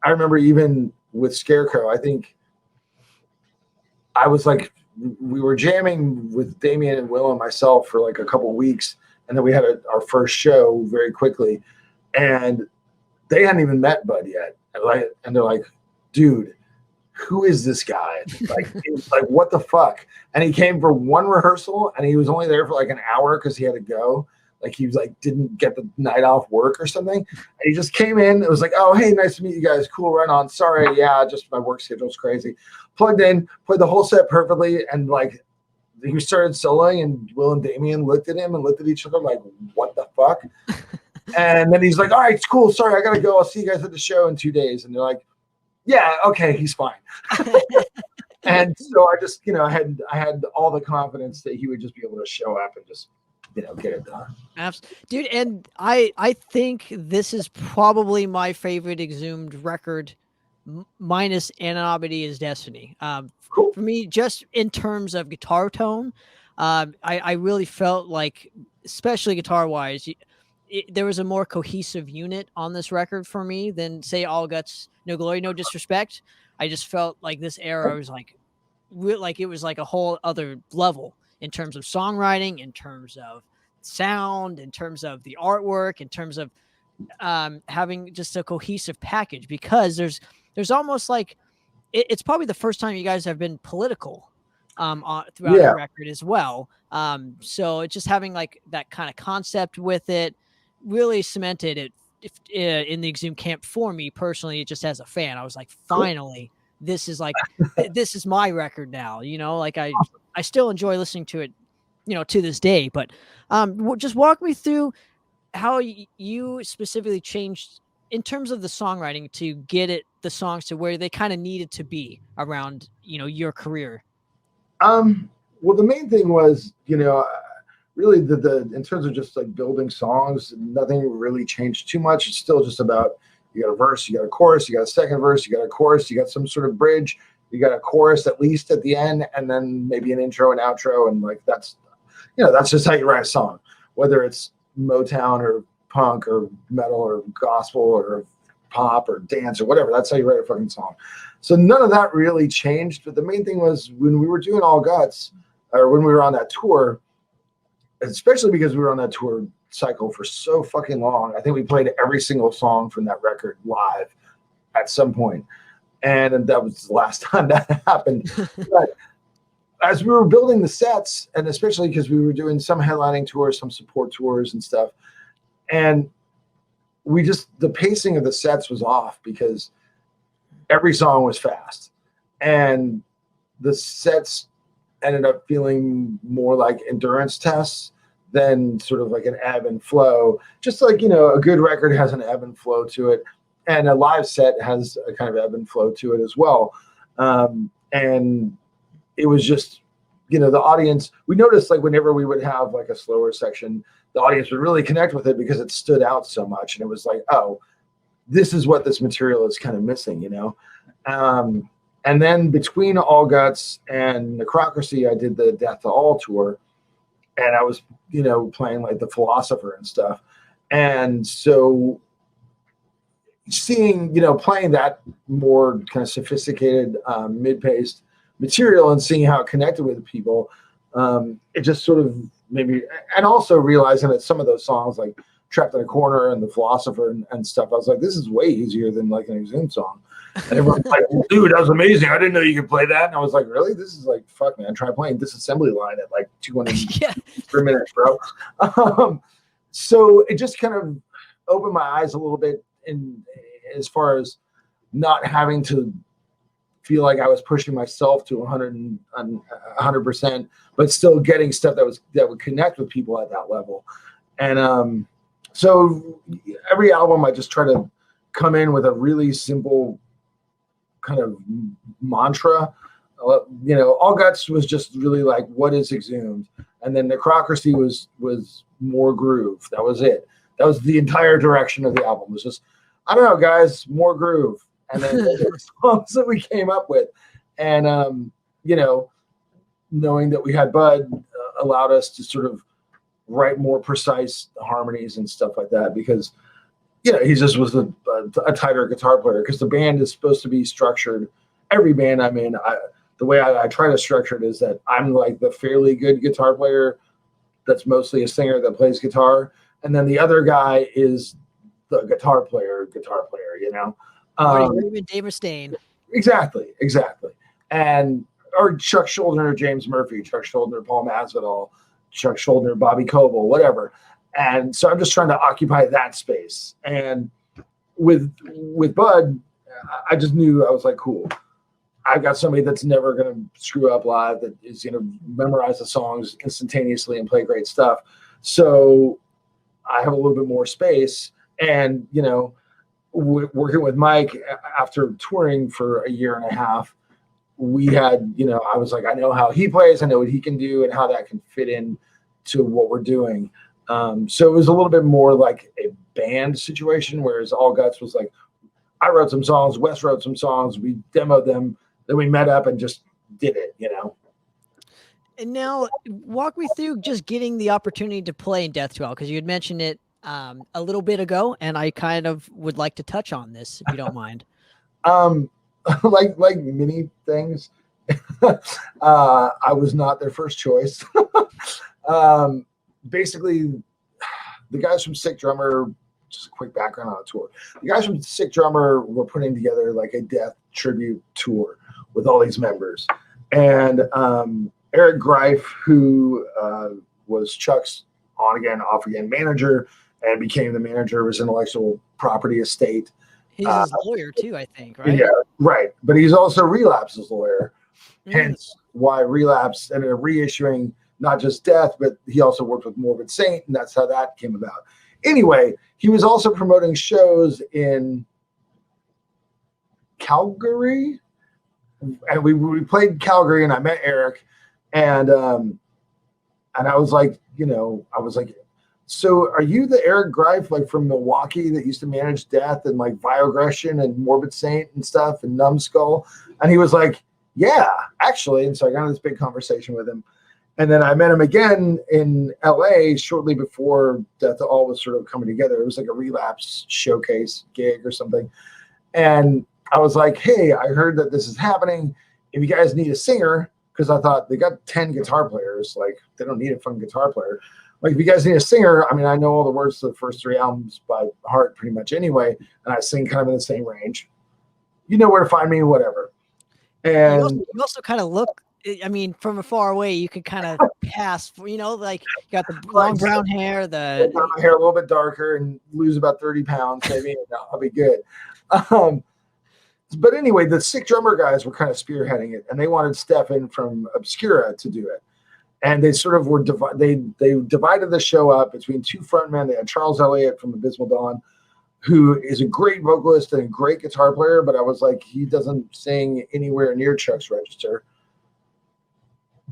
I remember even with Scarecrow, I think I was like, we were jamming with Damien and Will and myself for like a couple weeks. And then we had our first show very quickly, and they hadn't even met Bud yet. And they're like, dude, who is this guy? Like, it was like, what the fuck? And he came for one rehearsal, and he was only there for like an hour because he had to go. Like, he was like, didn't get the night off work or something. And he just came in. It was like, oh, hey, nice to meet you guys. Cool, run on. Sorry, yeah, just my work schedule's crazy. Plugged in, played the whole set perfectly, and like, he started soloing, and Will and Damien looked at him and looked at each other like, what the fuck? And then he's like, all right, it's cool. Sorry, I got to go. I'll see you guys at the show in 2 days. And they're like, yeah, okay, he's fine. And so I just, I had all the confidence that he would just be able to show up and just, get it done. Absolutely. Dude, and I think this is probably my favorite Exhumed record, minus Anonymity is Destiny. Cool. For me, just in terms of guitar tone, I really felt like, especially guitar-wise, there was a more cohesive unit on this record for me than, say, All Guts, No Glory, No Disrespect. I just felt like this era was like it was like a whole other level in terms of songwriting, in terms of sound, in terms of the artwork, in terms of having just a cohesive package, because there's almost like it's probably the first time you guys have been political throughout the record as well. So it's just having like that kind of concept with it really cemented it in the Exhumed camp for me personally. Just as a fan, I was like, finally, this is like this is my record now. Like I still enjoy listening to it, to this day. But just walk me through how you specifically changed in terms of the songwriting to get the songs to where they kind of needed to be around, your career. Well, the main thing was, really the in terms of just like building songs, nothing really changed too much. It's still just about, you got a verse, you got a chorus, you got a second verse, you got a chorus, you got some sort of bridge, you got a chorus at least at the end, and then maybe an intro and outro. And like, that's just how you write a song, whether it's Motown or punk or metal or gospel or pop or dance or whatever. That's how you write a fucking song. So none of that really changed. But the main thing was, when we were doing All Guts, or when we were on that tour, especially because we were on that tour cycle for so fucking long, I think we played every single song from that record live at some point. And that was the last time that happened. But as we were building the sets, and especially because we were doing some headlining tours, some support tours and stuff, and the pacing of the sets was off because every song was fast. And the sets ended up feeling more like endurance tests than sort of like an ebb and flow. Just like, a good record has an ebb and flow to it, and a live set has a kind of ebb and flow to it as well. And it was just, the audience, we noticed like whenever we would have like a slower section, the audience would really connect with it because it stood out so much. And it was like, oh, this is what this material is kind of missing, And then between All Guts and Necrocracy, I did the Death to All tour, and I was, playing like the Philosopher and stuff. And so seeing, playing that more kind of sophisticated mid-paced material and seeing how it connected with people, it just sort of maybe, and also realizing that some of those songs like Trapped in a Corner and the Philosopher and stuff, I was like, this is way easier than like an Exhumed song. And everyone's like, well, dude, that was amazing. I didn't know you could play that. And I was like, really? This is like, fuck, man. Try playing Disassembly Line at like 200 per minute, bro. So it just kind of opened my eyes a little bit in as far as not having to feel like I was pushing myself to 100%, but still getting stuff that would connect with people at that level. And so every album, I just try to come in with a really simple kind of mantra. All Guts was just really like, what is Exhumed? And then Necrocracy was more groove. That was it. That was the entire direction of the album. It was just, I don't know, guys, more groove. And then the songs that we came up with. And, knowing that we had Bud allowed us to sort of write more precise harmonies and stuff like that, because, he just was a tighter guitar player, because the band is supposed to be structured. Every band I'm in, the way I try to structure it is that I'm like the fairly good guitar player that's mostly a singer that plays guitar. And then the other guy is the guitar player, Even Dave Mustaine. Exactly. And, or Chuck Schuldiner, James Murphy, Chuck Schuldiner, Paul Masvidal, Chuck Schuldiner, Bobby Coble, whatever. And so I'm just trying to occupy that space. And with Bud, I just knew, I was like, cool. I've got somebody that's never going to screw up live, that is going to memorize the songs instantaneously and play great stuff. So I have a little bit more space. And, working with Mike after touring for a year and a half, we had, I was like, I know how he plays, I know what he can do and how that can fit in to what we're doing. So it was a little bit more like a band situation, whereas All Guts was like, I wrote some songs, Wes wrote some songs, we demoed them, then we met up and just did it, And now walk me through just getting the opportunity to play in Death 12, because you had mentioned it a little bit ago, and I kind of would like to touch on this, if you don't mind. Like many things, I was not their first choice. Basically, the guys from Sick Drummer, just a quick background on the tour. The guys from Sick Drummer were putting together like a death tribute tour with all these members. And Eric Greif, who was Chuck's on-again, off-again manager and became the manager of his intellectual property estate. He's his lawyer too, I think, right? Yeah, right. But he's also Relapse's lawyer. Hence why Relapse ended up reissuing not just Death, but he also worked with Morbid Saint, and that's how that came about. Anyway, he was also promoting shows in Calgary, and we played Calgary, and I met Eric, and I was like, so are you the Eric Greif, like from Milwaukee, that used to manage Death and like Viogression and Morbid Saint and stuff and Numbskull? And he was like, yeah, actually. And so I got into this big conversation with him. And then I met him again in LA shortly before Death All was sort of coming together. It was like a Relapse showcase gig or something. And I was like, hey, I heard that this is happening. If you guys need a singer, because I thought they got 10 guitar players, like they don't need a fun guitar player. Like, if you guys need a singer, I mean, I know all the words to the first 3 albums by heart pretty much anyway, and I sing kind of in the same range. You know where to find me, whatever. And you also kind of look, I mean, from afar away, you could kind of pass for, like you got the long brown hair, my hair a little bit darker, and lose about 30 pounds, maybe, and I'll be good. But anyway, the Sick Drummer guys were kind of spearheading it, and they wanted Stefan from Obscura to do it. And they sort of were they divided the show up between 2 frontmen. They had Charles Elliott from Abysmal Dawn, who is a great vocalist and a great guitar player, but I was like, he doesn't sing anywhere near Chuck's register.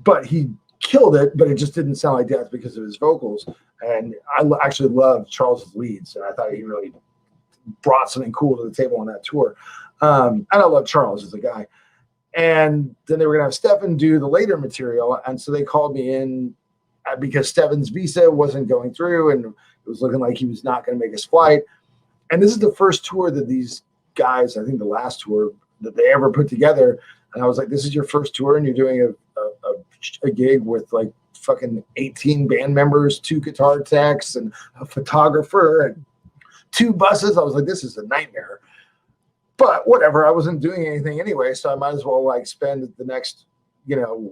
But he killed it, but it just didn't sound like Death because of his vocals. And I actually loved Charles's leads, and I thought he really brought something cool to the table on that tour. And I love Charles as a guy. And then they were going to have Stefan do the later material. And so they called me in because Stefan's visa wasn't going through, and it was looking like he was not going to make his flight. And this is the first tour that these guys, I think the last tour that they ever put together. And I was like, this is your first tour, and you're doing a gig with like fucking 18 band members, 2 guitar techs, and a photographer, and 2 buses. I was like, this is a nightmare. But whatever, I wasn't doing anything anyway, so I might as well like spend the next,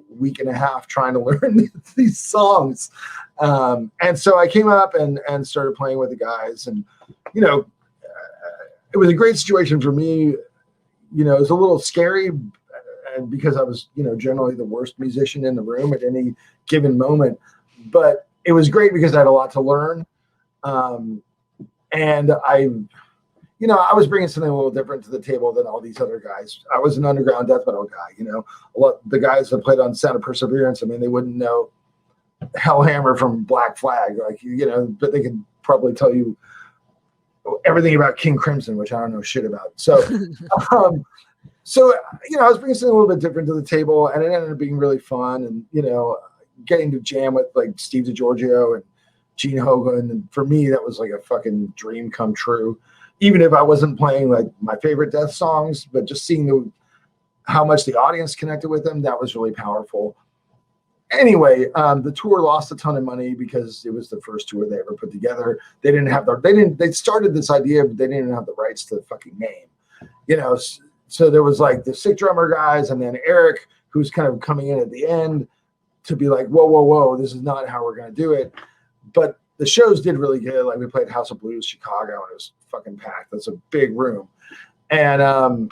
week and a half trying to learn these songs. And so I came up and started playing with the guys, and it was a great situation for me. It was a little scary, and because I was generally the worst musician in the room at any given moment, but it was great because I had a lot to learn, and I was bringing something a little different to the table than all these other guys. I was an underground death metal guy. The guys that played on Sound of Perseverance, I mean, they wouldn't know Hellhammer from Black Flag, but they could probably tell you everything about King Crimson, which I don't know shit about. So, I was bringing something a little bit different to the table, and it ended up being really fun. And getting to jam with like Steve DiGiorgio and Gene Hogan, and for me, that was like a fucking dream come true. Even if I wasn't playing like my favorite death songs, but just seeing how much the audience connected with them, that was really powerful. Anyway, the tour lost a ton of money because it was the first tour they ever put together. They started this idea, but they didn't even have the rights to the fucking name, So there was like the Sick Drummer guys, and then Eric, who's kind of coming in at the end to be like, whoa, this is not how we're going to do it. But the shows did really good. Like we played House of Blues, Chicago, and it was fucking packed. That's a big room. And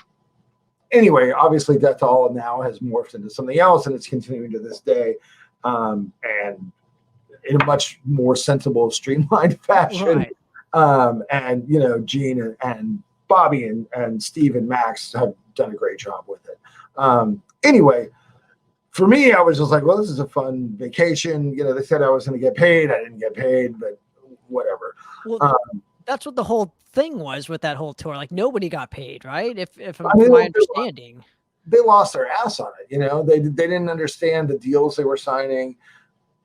anyway, obviously Death to All now has morphed into something else, and it's continuing to this day, and in a much more sensible, streamlined fashion. Right. And Gene and Bobby and Steve and Max have done a great job with it. Anyway, for me, I was just like, well, this is a fun vacation. They said I was going to get paid. I didn't get paid, but whatever. Well, that's what the whole thing was with that whole tour. Like nobody got paid, right? If my understanding, they lost their ass on it. They didn't understand the deals they were signing,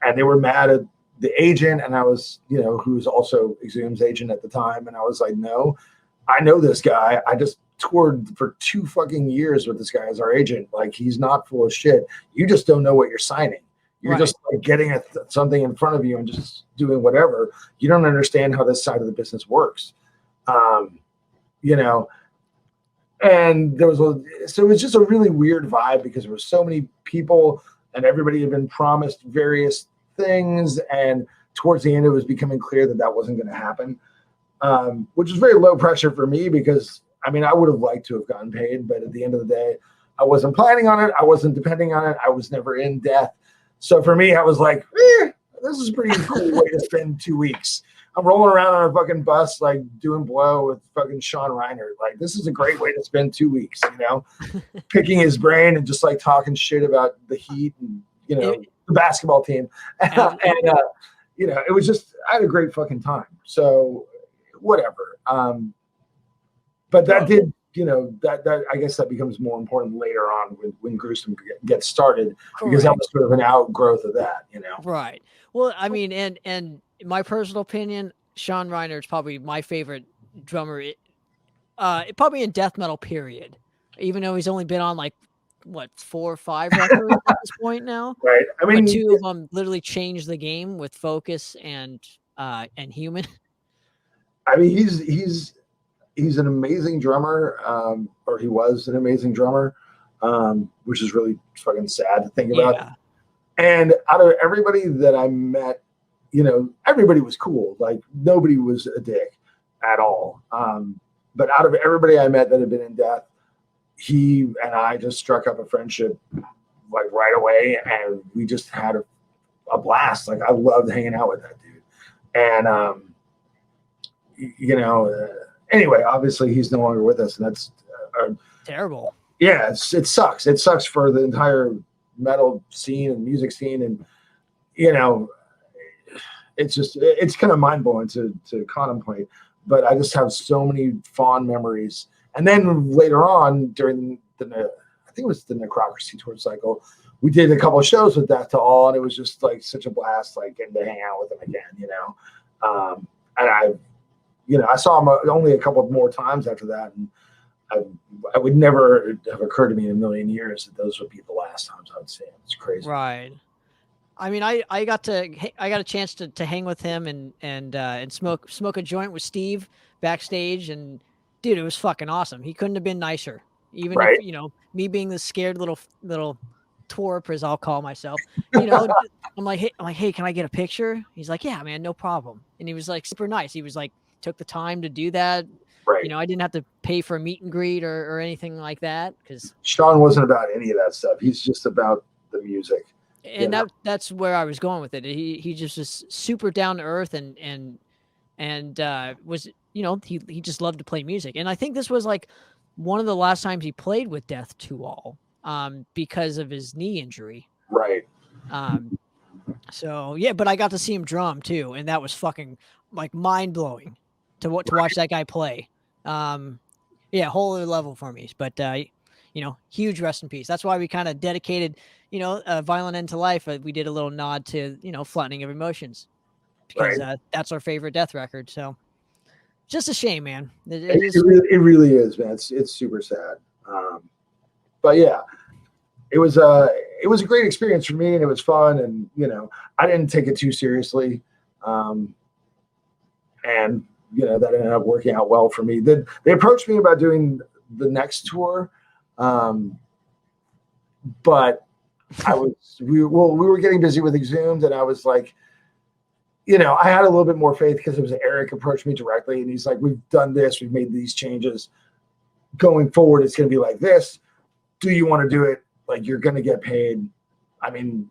and they were mad at the agent. And I was, who was also Exhumed's agent at the time. And I was like, no, I know this guy. I just toured for 2 fucking years with this guy as our agent. Like, he's not full of shit. You just don't know what you're signing. You're just like getting something in front of you and just doing whatever. You don't understand how this side of the business works. And so it was just a really weird vibe because there were so many people and everybody had been promised various things. And towards the end, it was becoming clear that wasn't going to happen, which was very low pressure for me because I would have liked to have gotten paid, but at the end of the day, I wasn't planning on it. I wasn't depending on it. I was never in death. So for me, I was like, this is a pretty cool way to spend 2 weeks. I'm rolling around on a fucking bus, like doing blow with fucking Sean Reiner. Like, this is a great way to spend 2 weeks, picking his brain and just like talking shit about the Heat and, the basketball team. And it was just, I had a great fucking time. So whatever. But that did, that I guess that becomes more important later on when Gruesome gets started. Correct. Because that was sort of an outgrowth of that, Right. Well, and in my personal opinion, Sean Reiner is probably my favorite drummer, probably in death metal period, even though he's only been on like, 4 or 5 records at this point now. Right. But 2 of them literally changed the game with Focus and Human. He's an amazing drummer, or he was an amazing drummer, which is really fucking sad to think about. Yeah. And out of everybody that I met, everybody was cool. Like, nobody was a dick at all. But out of everybody I met that had been in death, he and I just struck up a friendship like right away, and we just had a blast. Like, I loved hanging out with that dude. And anyway, obviously he's no longer with us, and that's terrible. Yeah, it sucks. It sucks for the entire metal scene and music scene, and it's kind of mind blowing to contemplate. But I just have so many fond memories. And then later on, during I think it was the Necrocracy tour cycle, we did a couple of shows with Death to All, and it was just like such a blast, like getting to hang out with them again, and I saw him only a couple more times after that, and I would never have occurred to me in a million years that those would be the last times I would see him. It's crazy, right? I got a chance to hang with him and smoke a joint with Steve backstage, and dude, it was fucking awesome. He couldn't have been nicer. Even if, me being the scared little twerp, as I'll call myself, I'm like, hey, can I get a picture? He's like, yeah, man, no problem. And he was like super nice. He was like, took the time to do that. Right. I didn't have to pay for a meet and greet or anything like that. Because Sean wasn't about any of that stuff. He's just about the music. And that's where I was going with it. He just was super down to earth and and was, he just loved to play music. And I think this was like one of the last times he played with Death to All, because of his knee injury. Right. So yeah, but I got to see him drum too, and that was fucking like mind blowing to watch that guy play. Yeah, whole other level for me. But huge rest in peace. That's why we kind of dedicated, a Violent End to Life. We did a little nod to Flattening of Emotions, because that's our favorite Death record. So just a shame, man. It really is, man. It's super sad. But yeah, it was a great experience for me, and it was fun, and I didn't take it too seriously, and that ended up working out well for me. They approached me about doing the next tour, but we were getting busy with Exhumed, and I was like, I had a little bit more faith because it was Eric approached me directly, and he's like, we've done this, we've made these changes. Going forward, it's going to be like this. Do you want to do it? Like, you're going to get paid. I mean,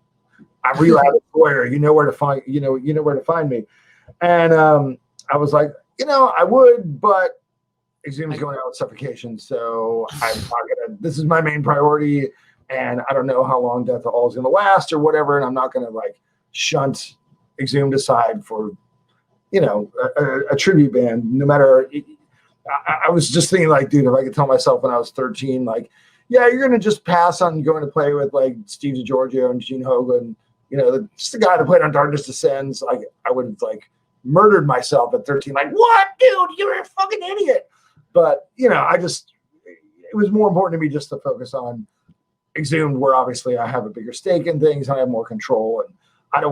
I'm Relapse lawyer. You know where to find. You know where to find me. And I was like, I would, but Exhumed's going out with Suffocation, so I'm not gonna. This is my main priority, and I don't know how long Death to All is going to last or whatever, and I'm not going to like shunt Exhumed aside for, a tribute band. No matter. I was just thinking, like, dude, if I could tell myself when I was 13, like, yeah, you're going to just pass on going to play with like Steve DiGiorgio and Gene Hoglan, just the guy that played on Darkness Descends. Like, I would have like murdered myself at 13. Like, what, dude? You're a fucking idiot. But, it was more important to me just to focus on Exhumed, where obviously I have a bigger stake in things. I have more control, and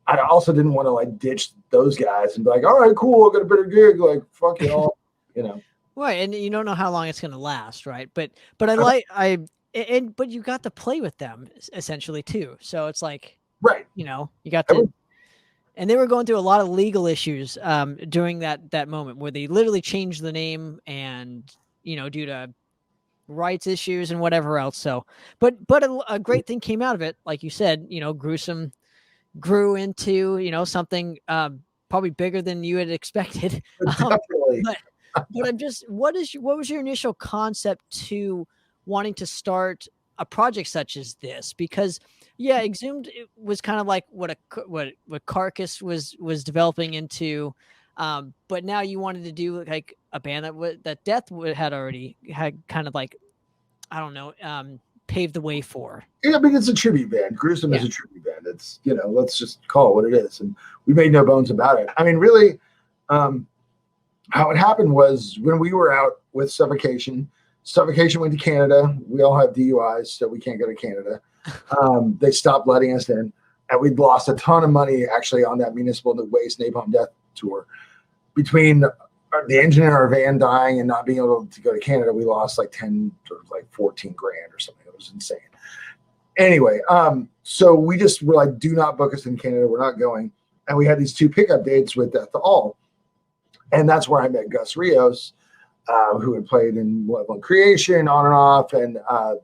I also didn't want to like ditch those guys and be like, all right, cool, I got a better gig. Like, fuck y'all, Right, and you don't know how long it's going to last, right? But but you got to play with them essentially too. So it's like, right, you got to, and they were going through a lot of legal issues during that moment where they literally changed the name, and due to rights issues and whatever else. So, but a great thing came out of it, like you said. Gruesome grew into something probably bigger than you had expected. Definitely. But I'm just, what was your initial concept to wanting to start a project such as this? Because Exhumed, it was kind of like what Carcass was developing into, but now you wanted to do like a band that Death had already had kind of like, I don't know, paved the way for. Yeah, I mean, it's a tribute band. Gruesome is a tribute band. It's, let's just call it what it is, and we made no bones about it. I mean, really, how it happened was when we were out with Suffocation went to Canada. We all have DUIs, so we can't go to Canada. They stopped letting us in, and we'd lost a ton of money actually on that Municipal Waste Napalm Death tour. Between the engine in our van dying and not being able to go to Canada, we lost like 10 or like 14 grand or something. It was insane. Anyway, so we just were like, do not book us in Canada. We're not going. And we had these 2 pickup dates with Death to All. And that's where I met Gus Rios, who had played in Malevolent Creation on and off, and a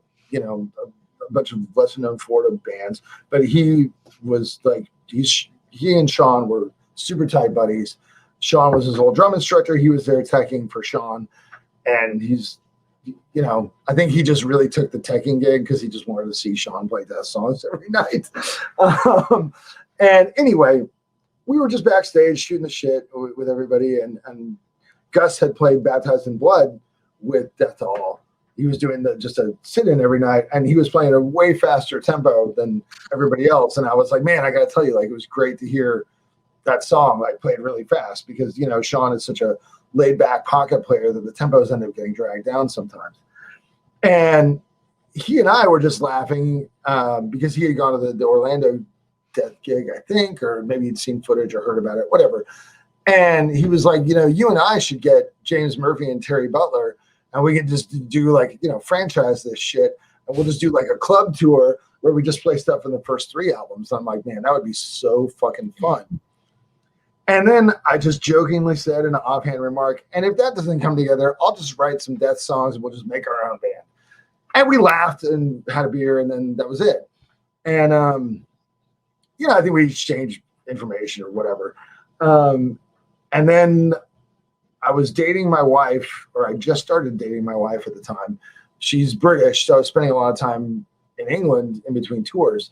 bunch of lesser known Florida bands. But he was like, he and Sean were super tight buddies. Sean was his old drum instructor. He was there teching for Sean, and he's, I think he just really took the teching gig because he just wanted to see Sean play Death songs every night. And anyway, we were just backstage shooting the shit with everybody, and Gus had played Baptized in Blood with Death to All. He was doing just a sit-in every night, and he was playing a way faster tempo than everybody else. And I was like, man, I got to tell you, like, it was great to hear that song like played really fast, because Sean is such a laid-back pocket player that the tempos end up getting dragged down sometimes. And he and I were just laughing because he had gone to the Orlando Death gig, I think, or maybe he'd seen footage or heard about it, whatever. And he was like, you and I should get James Murphy and Terry Butler, and we can just do like, franchise this shit, and we'll just do like a club tour where we just play stuff from the first 3 albums. I'm like, man, that would be so fucking fun. And then I just jokingly said in an offhand remark, and if that doesn't come together, I'll just write some Death songs and we'll just make our own band. And we laughed and had a beer, and then that was it. And, I think we exchanged information or whatever. And then I was dating my wife, or I just started dating my wife at the time. She's British, so I was spending a lot of time in England in between tours.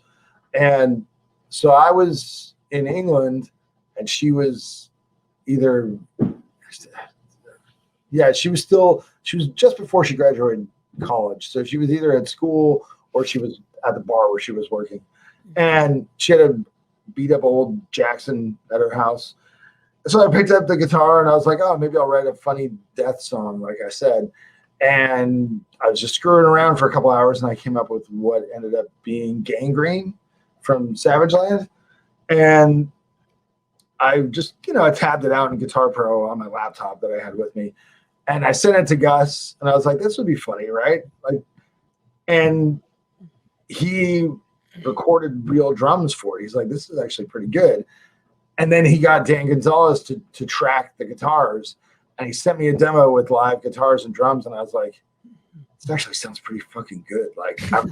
And so I was in England, and she was either, she was just before she graduated college. So she was either at school or she was at the bar where she was working. And she had a beat up old Jackson at her house. So I picked up the guitar and I was like, oh, maybe I'll write a funny death song, like I said. And I was just screwing around for a couple hours, and I came up with what ended up being Gangrene from Savage Land. And I just, I tabbed it out in Guitar Pro on my laptop that I had with me. And I sent it to Gus, and I was like, this would be funny, right? And he recorded real drums for it. He's like, this is actually pretty good. And then he got Dan Gonzalez to track the guitars, and he sent me a demo with live guitars and drums. And I was like, this actually sounds pretty fucking good. I'm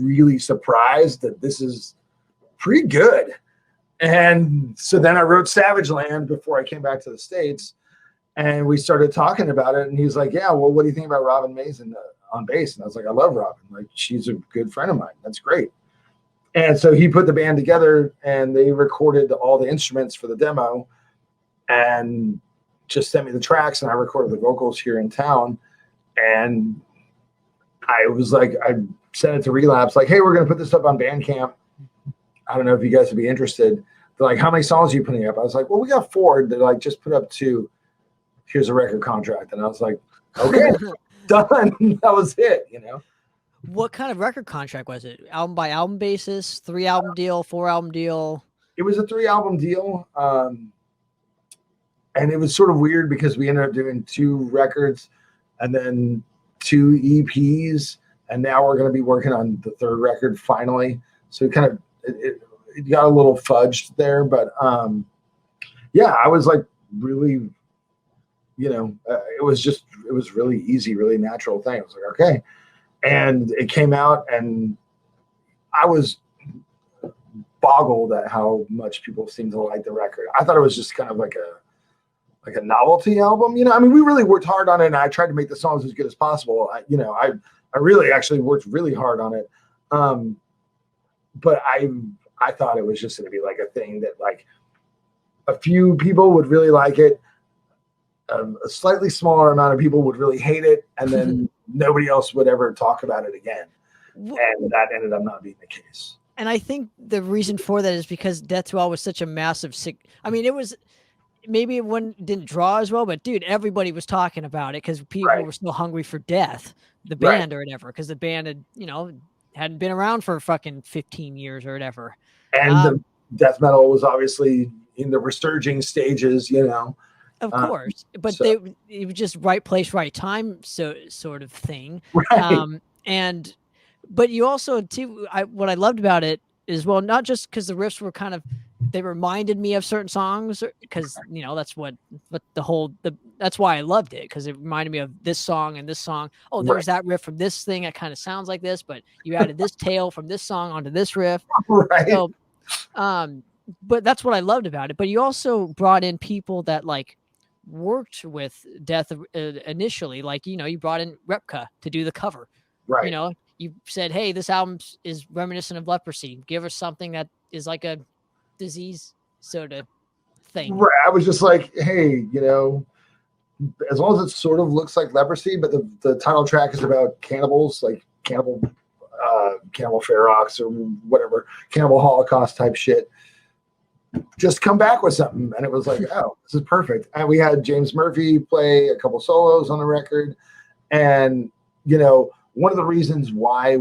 really surprised that this is pretty good. And so then I wrote Savage Land before I came back to the States, and we started talking about it. And he's like, yeah, well, what do you think about Robin Mason on bass? And I was like, I love Robin. She's a good friend of mine. That's great. And so he put the band together, and they recorded all the instruments for the demo and just sent me the tracks, and I recorded the vocals here in town. And I was like, I sent it to Relapse, like, hey, we're going to put this up on Bandcamp. I don't know if you guys would be interested. They're like, how many songs are you putting up? I was like, well, we got 4. They're like, just put up 2. Here's a record contract. And I was like, okay, done. That was it, What kind of record contract was it? Album by album basis, 3-album deal, 4-album deal? It was a 3-album deal. And it was sort of weird because we ended up doing 2 records and then 2 EPs. And now we're going to be working on the 3rd record finally. So it got a little fudged there. But I was like really, it was really easy, really natural thing. I was like, okay. And it came out, and I was boggled at how much people seemed to like the record. I thought it was just kind of like a novelty album. We really worked hard on it, and I tried to make the songs as good as possible. I really actually worked really hard on it. But I thought it was just going to be like a thing that a few people would really like it. A slightly smaller amount of people would really hate it, and then nobody else would ever talk about it again. And that ended up not being the case. And I think the reason for that is because Death to All was such a massive it was, maybe one didn't draw as well, but dude, everybody was talking about it because people were still hungry for Death, the band or whatever, because the band had, hadn't been around for fucking 15 years or whatever. And the death metal was obviously in the resurging stages, Of course, but it was just right place, right time, sort of thing. Right. But you also too, what I loved about it is, well, not just because the riffs were they reminded me of certain songs, because that's why I loved it, because it reminded me of this song and this song. Oh, there's that riff from this thing that kind of sounds like this, but you added this tail from this song onto this riff. Right. So, but that's what I loved about it. But you also brought in people that worked with Death initially, you brought in Repka to do the cover. Right. You said, hey, this album is reminiscent of leprosy. Give us something that is like a disease sort of thing. Right. I was just like, hey, as long as it sort of looks like leprosy, but the title track is about cannibals, like cannibal ferox or whatever, cannibal Holocaust type shit. Just come back with something. And it was like, oh, this is perfect. And we had James Murphy play a couple solos on the record. And, one of the reasons why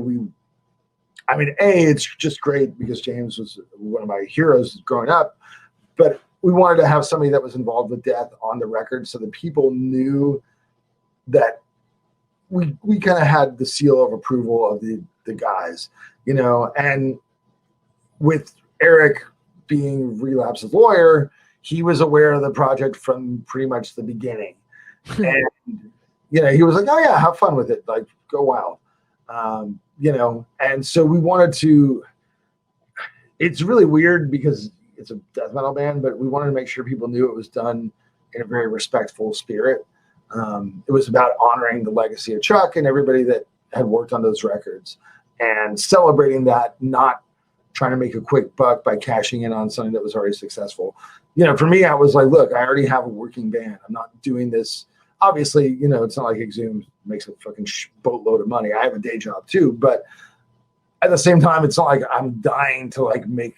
it's just great because James was one of my heroes growing up, but we wanted to have somebody that was involved with Death on the record so that people knew that we kind of had the seal of approval of the guys, and with Eric being Relapse's lawyer, he was aware of the project from pretty much the beginning. And, he was like, oh yeah, have fun with it. Go wild. And so we wanted to, it's really weird because it's a death metal band, but we wanted to make sure people knew it was done in a very respectful spirit. It was about honoring the legacy of Chuck and everybody that had worked on those records and celebrating that, not trying to make a quick buck by cashing in on something that was already successful. For me, I was like, look, I already have a working band. I'm not doing this. Obviously, it's not like Exhumed makes a fucking boatload of money. I have a day job too, but at the same time, it's not like I'm dying to like make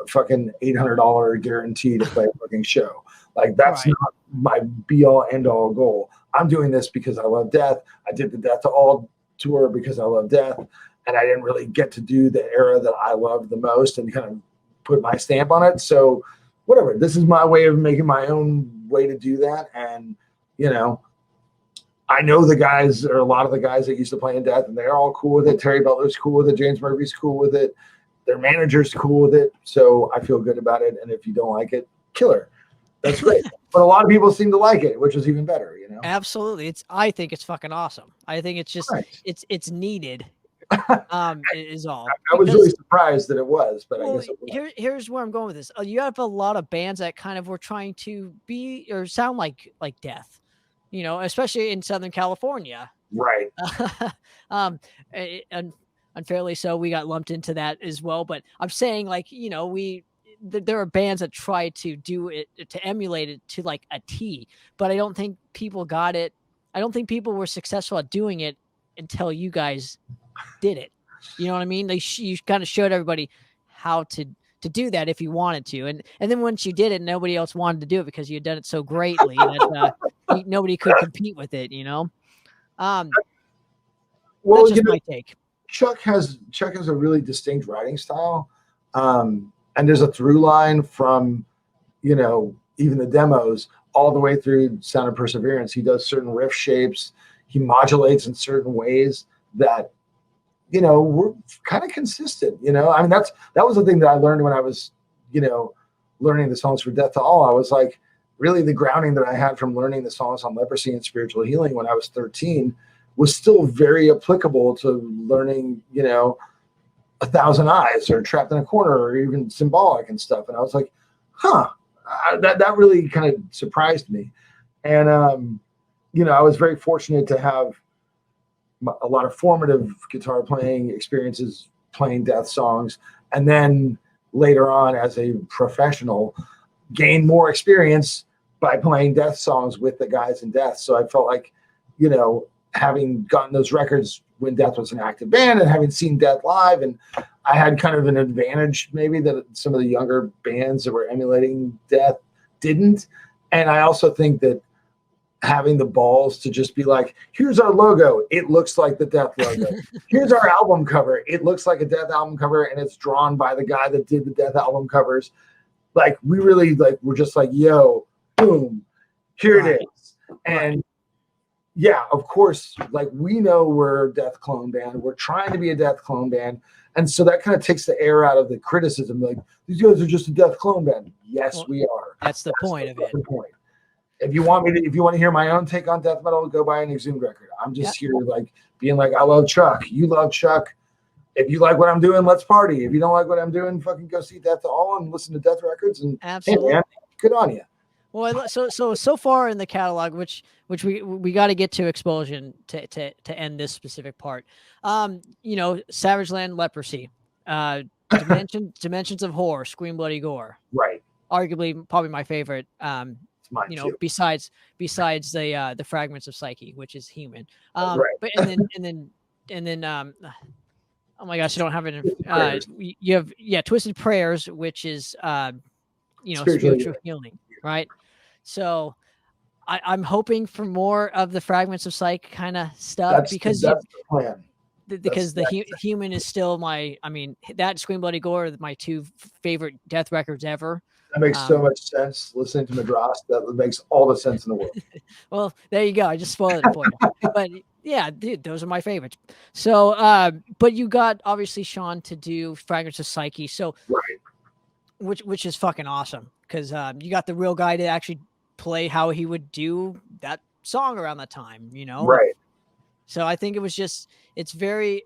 a fucking $800 guarantee to play a fucking show. Like that's Right. not my be all end all goal. I'm doing this because I love death. I did the Death to All tour because I love death, and I didn't really get to do the era that I loved the most and kind of put my stamp on it. So whatever, this is my way of making my own way to do that. And I know the guys, or a lot of the guys that used to play in death, and they're all cool with it. Terry Butler's cool with it. James Murphy's cool with it. Their manager's cool with it. So I feel good about it. And if you don't like it, killer. That's great. But a lot of people seem to like it, which is even better, Absolutely. I think it's fucking awesome. I think it's just, it's needed. Is all. I was really surprised that it was, but I guess it was. Here's where I'm going with this. You have a lot of bands that kind of were trying to be or sound like death, especially in Southern California. Right. And unfairly so, we got lumped into that as well. But I'm saying, like, there are bands that try to do it, to emulate it to like a T, but I don't think people got it. I don't think people were successful at doing it until you guys did it. You know what I mean? You kind of showed everybody how to do that if you wanted to. And then once you did it, nobody else wanted to do it because you had done it so greatly that nobody could compete with it, Well, that's just my take. Chuck has a really distinct writing style. And there's a through line from, even the demos all the way through Sound of Perseverance. He does certain riff shapes. He modulates in certain ways that, we're kind of consistent, I mean, that was the thing that I learned when I was, learning the songs for Death to All. I was like, really the grounding that I had from learning the songs on leprosy and spiritual healing when I was 13 was still very applicable to learning, 1,000 Eyes or Trapped in a Corner or even Symbolic and stuff. And I was like, that really kind of surprised me. And, I was very fortunate to have a lot of formative guitar playing experiences playing death songs. And then later on as a professional, gain more experience by playing death songs with the guys in death. So I felt like, having gotten those records when Death was an active band and having seen Death live, and I had kind of an advantage maybe that some of the younger bands that were emulating Death didn't. And I also think that having the balls to just be like, here's our logo, it looks like the Death logo. Here's our album cover, it looks like a Death album cover, and it's drawn by the guy that did the Death album covers. Like, we really we're just like, yo, boom, here it is. And yeah, of course, like, we know we're a Death clone band. We're trying to be a Death clone band. And so that kind of takes the air out of the criticism. Like, these guys are just a Death clone band. Yes, we are. That's the point of it. Point. If you want to hear my own take on death metal, go buy an Exhumed record. I'm just here like being like, I love Chuck. You love Chuck. If you like what I'm doing, let's party. If you don't like what I'm doing, fucking go see Death to All and listen to Death records. And absolutely, hey, man, good on you. Well, so far in the catalog, which we got to get to Expulsion to end this specific part. Savage Land, Leprosy, Dimensions of Horror, Scream Bloody Gore. Right. Arguably, probably my favorite. Mine too. Besides the Fragments of Psyche, which is Human. Right. But and then oh my gosh, I don't have it. You have Twisted Prayers, which is spiritual healing, right? So I'm hoping for more of the Fragments of Psyche kind of stuff because that's the plan. Because Human is still that Scream Bloody Gore are my two favorite death records ever. That makes so much sense. Listening to Madras, that makes all the sense in the world. Well, there you go. I just spoiled it for you. But yeah, dude, those are my favorites. So, but you got obviously Sean to do Fragments of Psyche. So, right, which is fucking awesome because you got the real guy to actually play how he would do that song around that time. Right. So I think it was just it's very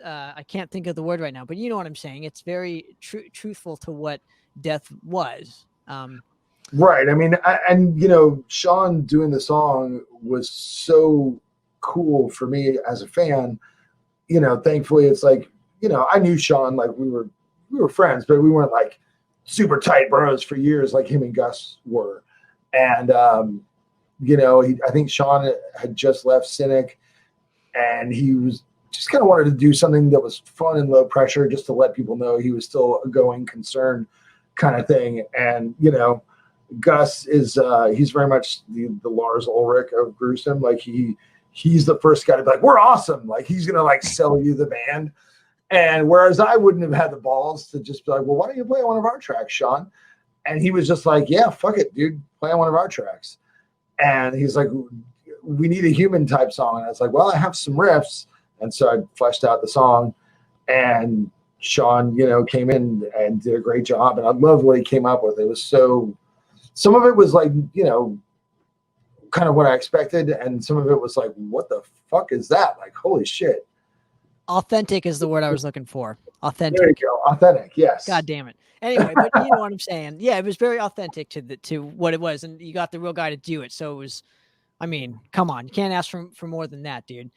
I can't think of the word right now, but you know what I'm saying. It's very truthful to what death was. Right. I mean, and you know, Sean doing the song was so cool for me as a fan. You know, thankfully, it's like, you know, I knew Sean, like we were friends, but we weren't like super tight bros for years like him and Gus were. And you know, I think Sean had just left Cynic, and he was just kind of wanted to do something that was fun and low pressure, just to let people know he was still a going concern kind of thing. And you know, Gus is he's very much the Lars Ulrich of Gruesome. Like he's the first guy to be like, we're awesome. Like he's gonna like sell you the band. And whereas I wouldn't have had the balls to just be like, well, why don't you play one of our tracks, Sean? And he was just like, yeah, fuck it, dude, play on one of our tracks. And he's like, we need a human type song. And I was like, well, I have some riffs. And so I fleshed out the song, and Sean, you know, came in and did a great job. And I loved what he came up with. It was so, some of it was like, you know, kind of what I expected. And some of it was like, what the fuck is that? Like, holy shit. Authentic is the word I was looking for. Authentic. There you go. Authentic. Yes. God damn it. Anyway, but you know what I'm saying. Yeah, it was very authentic to what it was, and you got the real guy to do it. So it was, I mean, come on, you can't ask for more than that, dude.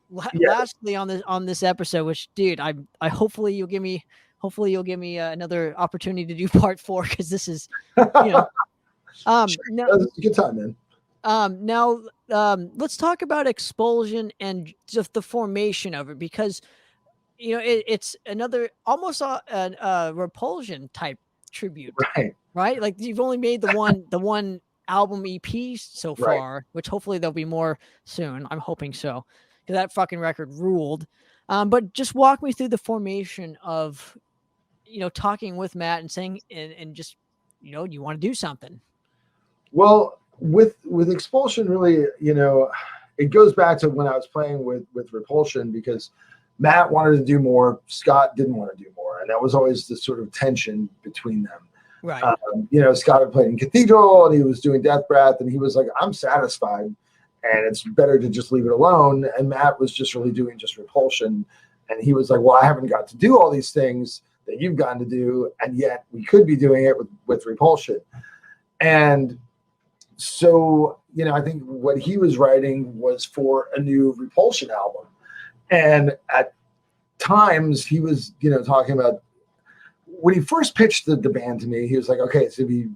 Lastly on this episode, which, dude, I hopefully you'll give me another opportunity to do part 4, because this is, you know, no, it's a good time, man. Now, let's talk about Expulsion and just the formation of it, because, you know, it's another almost a Repulsion type tribute, right? Like you've only made the one album EP so far, which hopefully there'll be more soon. I'm hoping so, because that fucking record ruled. But just walk me through the formation of, you know, talking with Matt and saying, and just, you know, you want to do something. Well, with Expulsion, really, you know, it goes back to when I was playing with Repulsion, because Matt wanted to do more, Scott didn't want to do more, and that was always the sort of tension between them. Right. You know, Scott had played in Cathedral, and he was doing Death Breath, and he was like, I'm satisfied, and it's better to just leave it alone. And Matt was just really doing just Repulsion, and he was like, well, I haven't got to do all these things that you've gotten to do, and yet we could be doing it with Repulsion. And so, you know, I think what he was writing was for a new Repulsion album. And at times he was, you know, talking about, when he first pitched the band to me, he was like, okay, it's going to be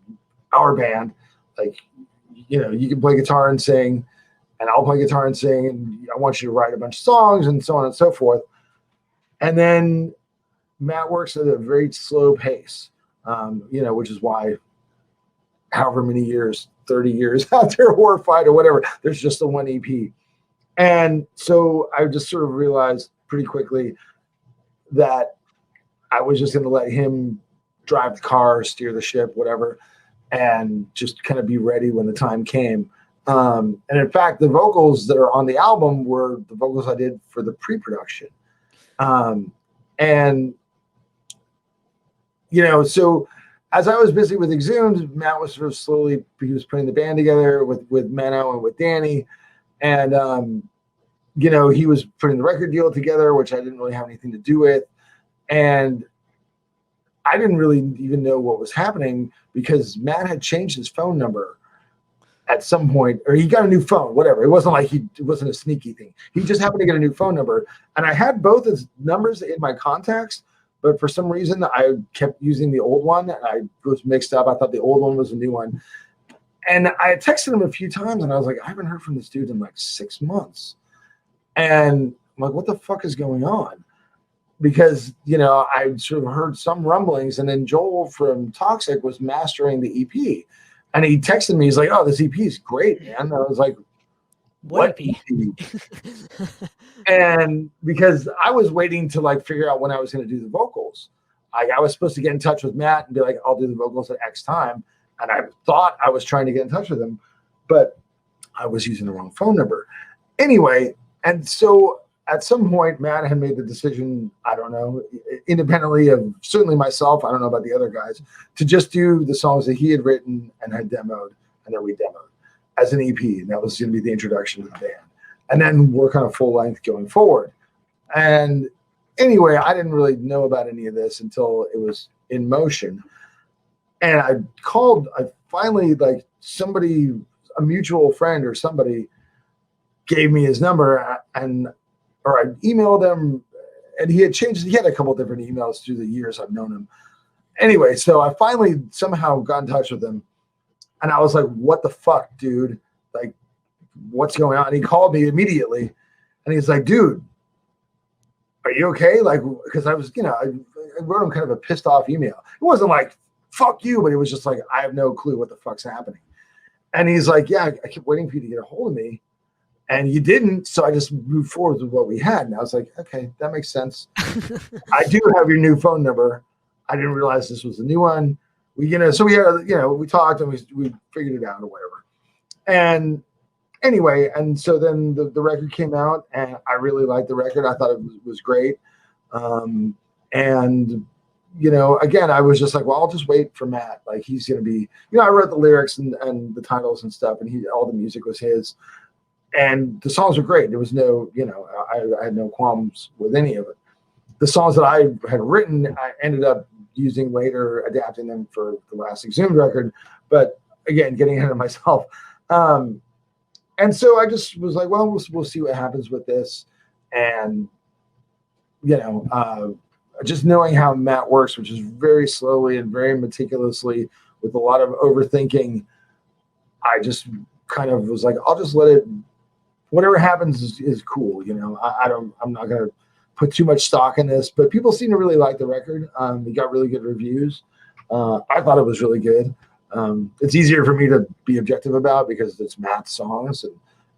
our band. Like, you know, you can play guitar and sing, and I'll play guitar and sing, and I want you to write a bunch of songs, and so on and so forth. And then Matt works at a very slow pace, you know, which is why however many years, 30 years after Horrified or whatever, there's just the one EP. And so I just sort of realized pretty quickly that I was just going to let him drive the car, steer the ship, whatever, and just kind of be ready when the time came. And in fact, the vocals that are on the album were the vocals I did for the pre-production. And, you know, so as I was busy with Exhumed, Matt was sort of slowly, he was putting the band together with Menno and with Danny. And, you know, he was putting the record deal together, which I didn't really have anything to do with. And I didn't really even know what was happening, because Matt had changed his phone number at some point, or he got a new phone, whatever. It wasn't like it wasn't a sneaky thing. He just happened to get a new phone number. And I had both his numbers in my contacts, but for some reason I kept using the old one, and I was mixed up. I thought the old one was a new one. And I had texted him a few times, and I was like, I haven't heard from this dude in like 6 months. And I'm like, what the fuck is going on? Because, you know, I sort of heard some rumblings, and then Joel from Toxic was mastering the EP. And he texted me, he's like, oh, this EP is great, man. And I was like, what EP? And because I was waiting to like figure out when I was going to do the vocals. I was supposed to get in touch with Matt and be like, I'll do the vocals at X time. And I thought I was trying to get in touch with him, but I was using the wrong phone number. Anyway, and so at some point, Matt had made the decision, I don't know, independently of certainly myself, I don't know about the other guys, to just do the songs that he had written and had demoed, and then we demoed as an EP. And that was going to be the introduction to the band. And then work on a full length going forward. And anyway, I didn't really know about any of this until it was in motion. And I finally, like, somebody, a mutual friend or somebody gave me his number, or I emailed him, and he had a couple different emails through the years I've known him. Anyway, so I finally somehow got in touch with him, and I was like, what the fuck, dude? Like, what's going on? And he called me immediately, and he's like, dude, are you okay? Like, because I was, I wrote him kind of a pissed off email. It wasn't like, fuck you, but it was just like, I have no clue what the fuck's happening. And he's like, yeah, I kept waiting for you to get a hold of me, and you didn't. So I just moved forward with what we had. And I was like, okay, that makes sense. I do have your new phone number. I didn't realize this was a new one. So we had, we talked and we figured it out or whatever. And anyway, and so then the record came out, and I really liked the record. I thought it was great. And, again, I was just like, well, I'll just wait for Matt. Like, he's going to be, I wrote the lyrics and the titles and stuff, and all the music was his. And the songs were great. There was no, I had no qualms with any of it. The songs that I had written, I ended up using later, adapting them for the last Exhumed record. But again, getting ahead of myself. And so I just was like, well, we'll see what happens with this. And, just knowing how Matt works, which is very slowly and very meticulously with a lot of overthinking, I just kind of was like, I'll just let it, whatever happens is cool. I'm not going to put too much stock in this, but people seem to really like the record. We got really good reviews. I thought it was really good. It's easier for me to be objective about because it's Matt's songs. And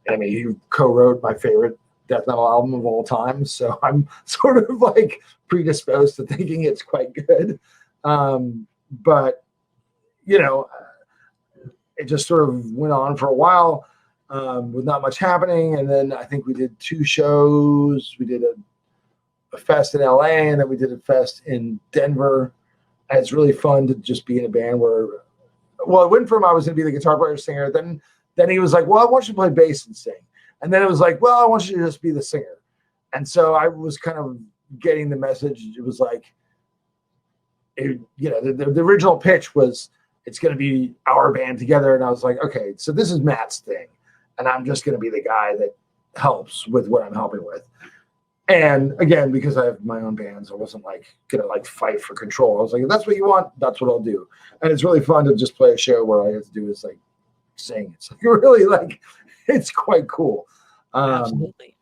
I mean, he co-wrote my favorite death metal album of all time. So I'm sort of like predisposed to thinking it's quite good. But, it just sort of went on for a while with not much happening. And then I think we did 2 shows. We did a fest in LA, and then we did a fest in Denver. And it's really fun to just be in a band where, well, it went from I was going to be the guitar player, singer. Then he was like, well, I want you to play bass and sing. And then it was like, well, I want you to just be the singer. And so I was kind of getting the message. It was like, the original pitch was it's going to be our band together. And I was like, okay, so this is Matt's thing. And I'm just going to be the guy that helps with what I'm helping with. And again, because I have my own bands, I wasn't like going to like fight for control. I was like, if that's what you want, that's what I'll do. And it's really fun to just play a show where all I have to do is like sing. It's like really like, it's quite cool. Absolutely.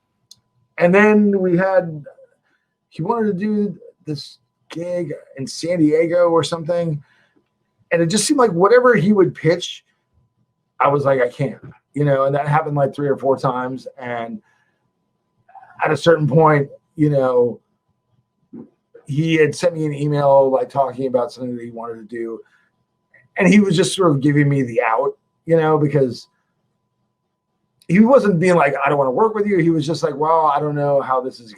And then he wanted to do this gig in San Diego or something. And it just seemed like whatever he would pitch, I was like, I can't, and that happened like 3 or 4 times. And at a certain point, he had sent me an email, like talking about something that he wanted to do. And he was just sort of giving me the out, because he wasn't being like, I don't want to work with you. He was just like, well, I don't know how this is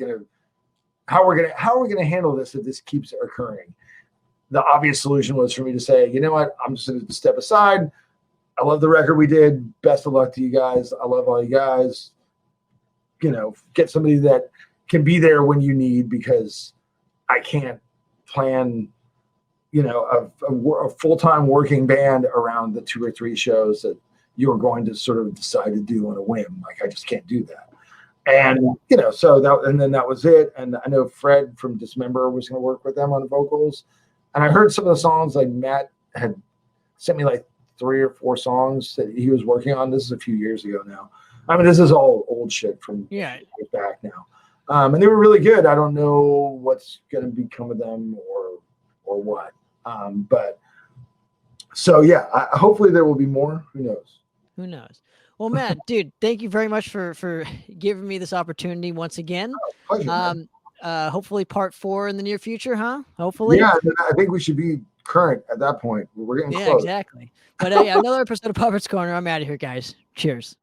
how are we going to handle this if this keeps occurring? The obvious solution was for me to say, you know what, I'm just going to step aside. I love the record we did. Best of luck to you guys. I love all you guys. Get somebody that can be there when you need, because I can't plan, a full-time working band around the 2 or 3 shows that you are going to sort of decide to do on a whim. Like, I just can't do that. And, then that was it. And I know Fred from Dismember was going to work with them on vocals. And I heard some of the songs, like Matt had sent me like 3 or 4 songs that he was working on. This is a few years ago now. I mean, this is all old shit from back now. And they were really good. I don't know what's going to become of them or what. But so, yeah, hopefully there will be more. Who knows? Who knows? Well, Matt, dude, thank you very much for giving me this opportunity once again. Pleasure, hopefully part 4 in the near future, huh? Hopefully. Yeah, I think we should be current at that point. We're getting close. Yeah, exactly. But another episode of Poppitt's Corner. I'm out of here, guys. Cheers.